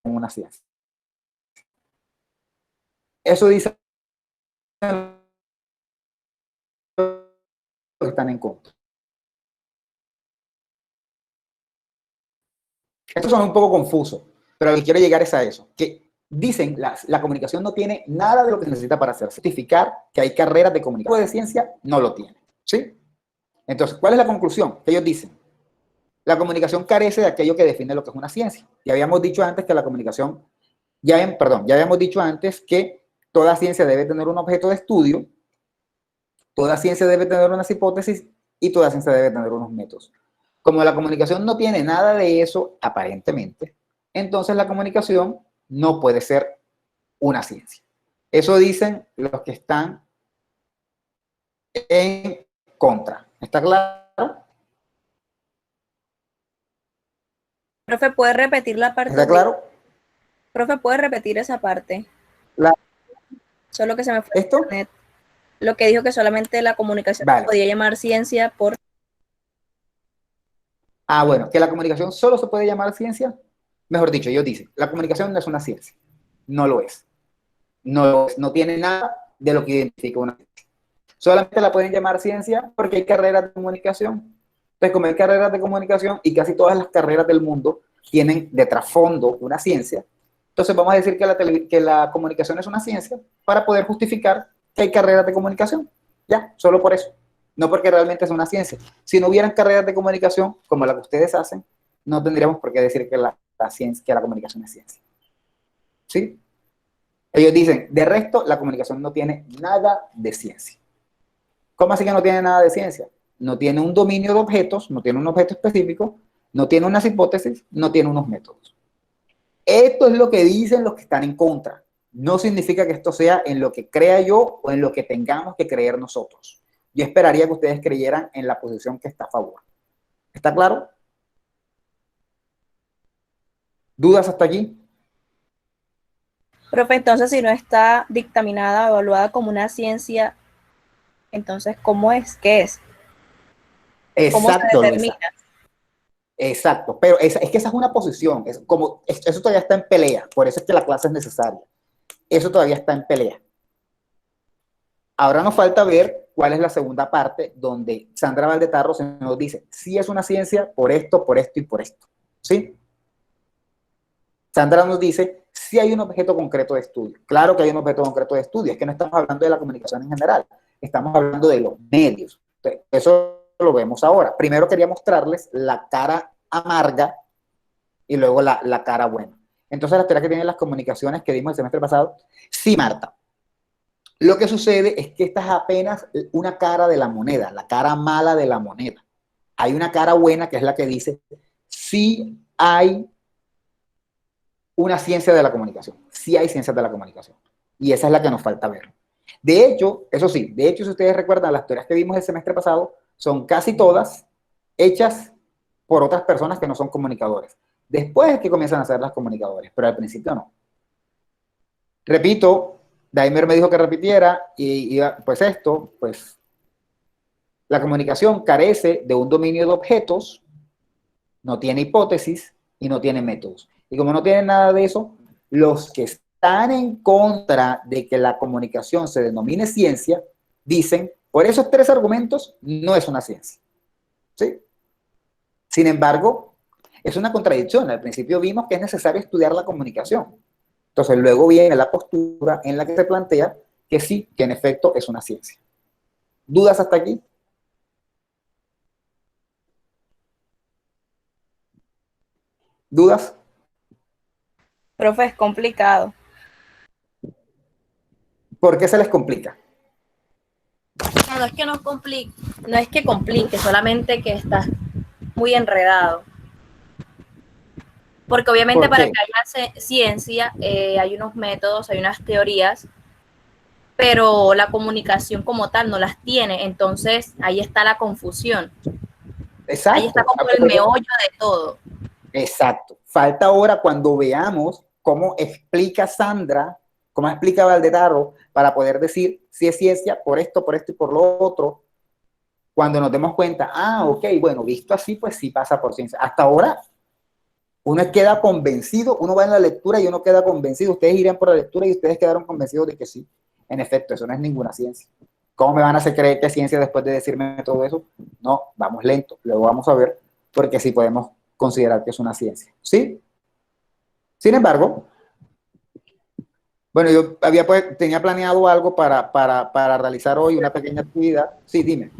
en una ciencia. Eso dice que están en contra. Esto suena un poco confuso, pero lo que quiero llegar es a eso, que dicen, la comunicación no tiene nada de lo que necesita para hacer. Certificar que hay carreras de comunicación de ciencia, no lo tiene. ¿Sí? Entonces, ¿cuál es la conclusión? Que ellos dicen, la comunicación carece de aquello que define lo que es una ciencia. Y habíamos dicho antes que la comunicación, ya habíamos dicho antes que toda ciencia debe tener un objeto de estudio, toda ciencia debe tener unas hipótesis y toda ciencia debe tener unos métodos. Como la comunicación no tiene nada de eso, aparentemente, entonces la comunicación no puede ser una ciencia. Eso dicen los que están en contra. ¿Está claro? Profe, ¿puede repetir la parte? ¿Está claro? Profe, ¿puede repetir esa parte? Solo que se me fue ¿Esto? internet. Lo que dijo que solamente la comunicación se podía llamar ciencia por... Ah, bueno, que la comunicación solo se puede llamar ciencia. Mejor dicho, ellos dicen, la comunicación no es una ciencia. No lo es. No lo es. No tiene nada de lo que identifica una ciencia. Solamente la pueden llamar ciencia porque hay carreras de comunicación. Entonces, como hay carreras de comunicación y casi todas las carreras del mundo tienen de trasfondo una ciencia, entonces vamos a decir que la comunicación es una ciencia para poder justificar que hay carreras de comunicación. Ya, solo por eso. No porque realmente es una ciencia. Si no hubieran carreras de comunicación como la que ustedes hacen, no tendríamos por qué decir que la comunicación es ciencia. ¿Sí? Ellos dicen, de resto, la comunicación no tiene nada de ciencia. ¿Cómo así que no tiene nada de ciencia? No tiene un dominio de objetos, no tiene un objeto específico, no tiene unas hipótesis, no tiene unos métodos. Esto es lo que dicen los que están en contra. No significa que esto sea en lo que crea yo o en lo que tengamos que creer nosotros. Yo esperaría que ustedes creyeran en la posición que está a favor. ¿Está claro? ¿Dudas hasta aquí? Profe, entonces si no está dictaminada o evaluada como una ciencia, entonces ¿cómo es? ¿Qué es? ¿Cómo se determina? Exacto, pero es que esa es una posición, eso todavía está en pelea, por eso es que la clase es necesaria. Eso todavía está en pelea. Ahora nos falta ver cuál es la segunda parte donde Sandra Valdetarro se nos dice, sí es una ciencia por esto y por esto. ¿Sí? Sandra nos dice, sí hay un objeto concreto de estudio. Claro que hay un objeto concreto de estudio, es que no estamos hablando de la comunicación en general, estamos hablando de los medios. Entonces, eso lo vemos ahora. Primero quería mostrarles la cara amarga y luego la cara buena. Entonces, la teoría que tienen las comunicaciones que dimos el semestre pasado, sí, Marta. Lo que sucede es que esta es apenas una cara de la moneda, la cara mala de la moneda. Hay una cara buena que es la que dice, sí hay una ciencia de la comunicación, sí hay ciencias de la comunicación. Y esa es la que nos falta ver. De hecho, eso sí, si ustedes recuerdan, las teorías que vimos el semestre pasado son casi todas hechas por otras personas que no son comunicadores. Después es que comienzan a ser las comunicadores, pero al principio no. Repito, Daimer me dijo que repitiera, y pues la comunicación carece de un dominio de objetos, no tiene hipótesis y no tiene métodos. Y como no tiene nada de eso, los que están en contra de que la comunicación se denomine ciencia, dicen, por esos tres argumentos, no es una ciencia. ¿Sí? Sin embargo, es una contradicción. Al principio vimos que es necesario estudiar la comunicación. Entonces, luego viene la postura en la que se plantea que sí, que en efecto es una ciencia. ¿Dudas hasta aquí? ¿Dudas? Profe, es complicado. ¿Por qué se les complica? No es que no complique, no es que complique, solamente que está muy enredado. Porque obviamente para que haya ciencia hay unos métodos, hay unas teorías, pero la comunicación como tal no las tiene, entonces ahí está la confusión. Exacto. Ahí está como el meollo de todo. Exacto. Falta ahora cuando veamos cómo explica Sandra, cómo explica Valdetarro, para poder decir si es ciencia por esto y por lo otro, cuando nos demos cuenta, ok, bueno, visto así, pues sí pasa por ciencia. Hasta ahora, uno queda convencido, uno va en la lectura y uno queda convencido, ustedes irían por la lectura y ustedes quedaron convencidos de que sí, en efecto, eso no es ninguna ciencia. ¿Cómo me van a hacer creer que es ciencia después de decirme todo eso? No, vamos lento, luego vamos a ver, porque sí podemos considerar que es una ciencia, ¿sí? Sin embargo, Bueno, yo tenía planeado algo para realizar hoy, una pequeña actividad. Sí, dime.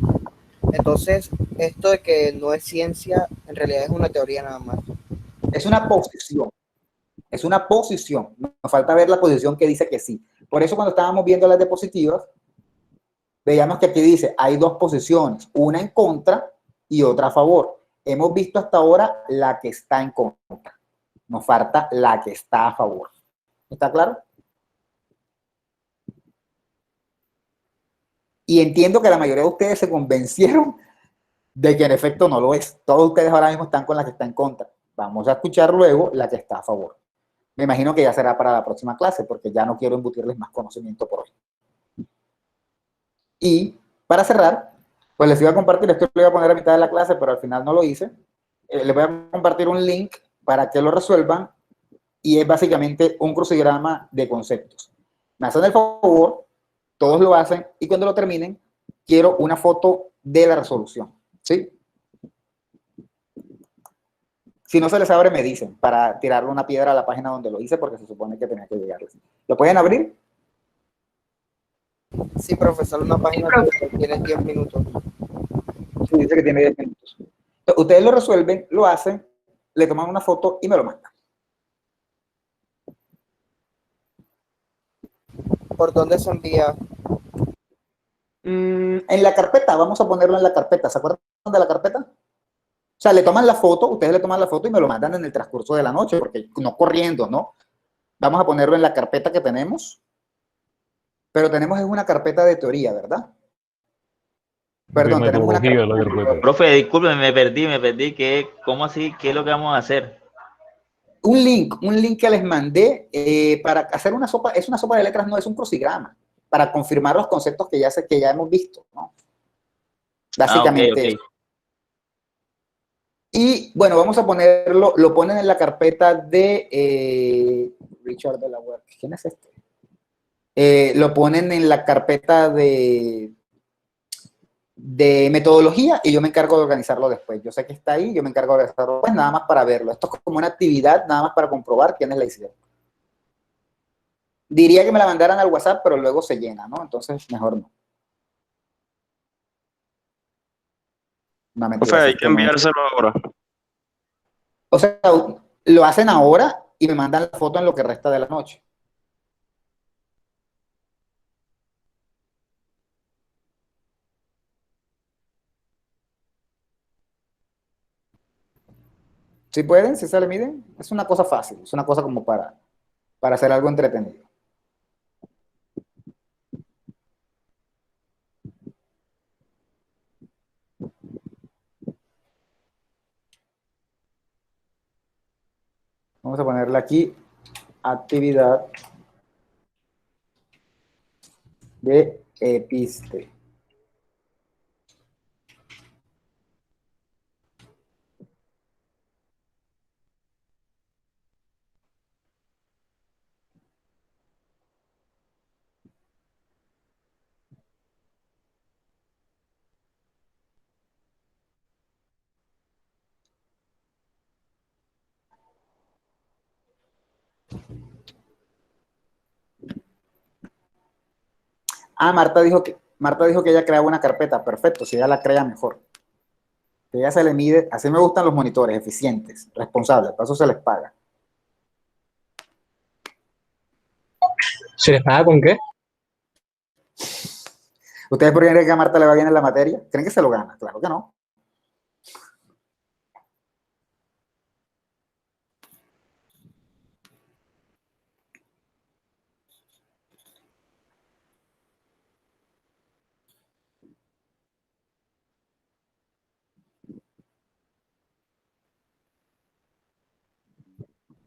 Entonces, esto de que no es ciencia, en realidad es una teoría nada más. Es una posición. Es una posición. Nos falta ver la posición que dice que sí. Por eso cuando estábamos viendo las diapositivas, veíamos que aquí dice, hay dos posiciones, una en contra y otra a favor. Hemos visto hasta ahora la que está en contra. Nos falta la que está a favor. ¿Está claro? Y entiendo que la mayoría de ustedes se convencieron de que en efecto no lo es. Todos ustedes ahora mismo están con la que está en contra. Vamos a escuchar luego la que está a favor. Me imagino que ya será para la próxima clase, porque ya no quiero embutirles más conocimiento por hoy. Y para cerrar, pues les iba a compartir, esto lo iba a poner a mitad de la clase, pero al final no lo hice. Les voy a compartir un link para que lo resuelvan y es básicamente un crucigrama de conceptos. Me hacen el favor, todos lo hacen y cuando lo terminen, quiero una foto de la resolución, ¿sí? Si no se les abre, me dicen para tirarle una piedra a la página donde lo hice porque se supone que tenía que llegarles. ¿Lo pueden abrir? Sí, profesor, una página que tiene 10 minutos. Sí, dice que tiene 10 minutos. Entonces, ustedes lo resuelven, lo hacen, le toman una foto y me lo mandan. ¿Por dónde se envía? En la carpeta, vamos a ponerlo en la carpeta. ¿Se acuerdan de la carpeta? O sea, le toman la foto, ustedes le toman la foto y me lo mandan en el transcurso de la noche, porque no corriendo, ¿no? Vamos a ponerlo en la carpeta que tenemos, pero tenemos es una carpeta de teoría, ¿verdad? Perdón, de tenemos una metodología, carpeta la de carpeta. Profe, disculpe, me perdí. ¿Cómo así? ¿Qué es lo que vamos a hacer? un link que les mandé para hacer una sopa, es una sopa de letras, no es un crucigrama, para confirmar los conceptos que ya hemos visto, ¿no? Básicamente Ok. eso. Y bueno, vamos a ponerlo, lo ponen en la carpeta de Richard de la Web. ¿Quién es este? Lo ponen en la carpeta de metodología y yo me encargo de organizarlo después. Yo sé que está ahí, yo me encargo de organizarlo después, nada más para verlo. Esto es como una actividad, nada más para comprobar quiénes la hicieron. Diría que me la mandaran al WhatsApp, pero luego se llena, ¿no? Entonces, mejor no. No, mentira, Profe, hay que enviárselo ahora. O sea, lo hacen ahora y me mandan la foto en lo que resta de la noche. ¿Sí pueden? ¿Sí se le miden? Es una cosa fácil, es una cosa como para hacer algo entretenido. Vamos a ponerle aquí actividad de episte. Ah, Marta dijo que ella creaba una carpeta. Perfecto, si ella la crea mejor. Que ella se le mide, así me gustan los monitores, eficientes, responsables, para eso se les paga. ¿Se les paga con qué? ¿Ustedes por qué creen que a Marta le va bien en la materia? ¿Creen que se lo gana? Claro que no.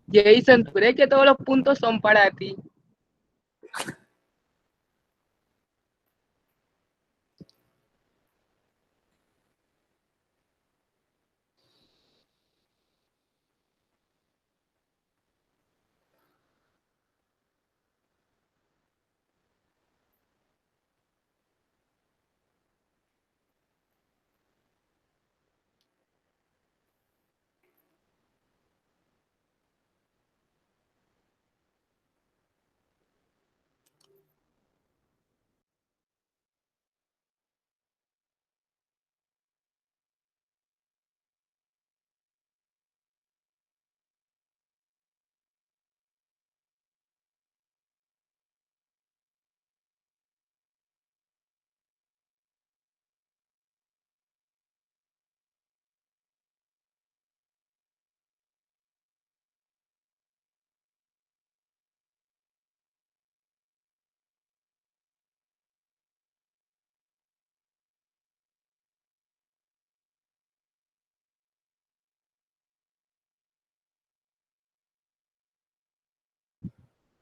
Jason, ¿tú crees que todos los puntos son para ti?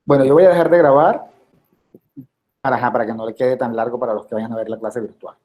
Bueno, yo voy a dejar de grabar para que no le quede tan largo para los que vayan a ver la clase virtual.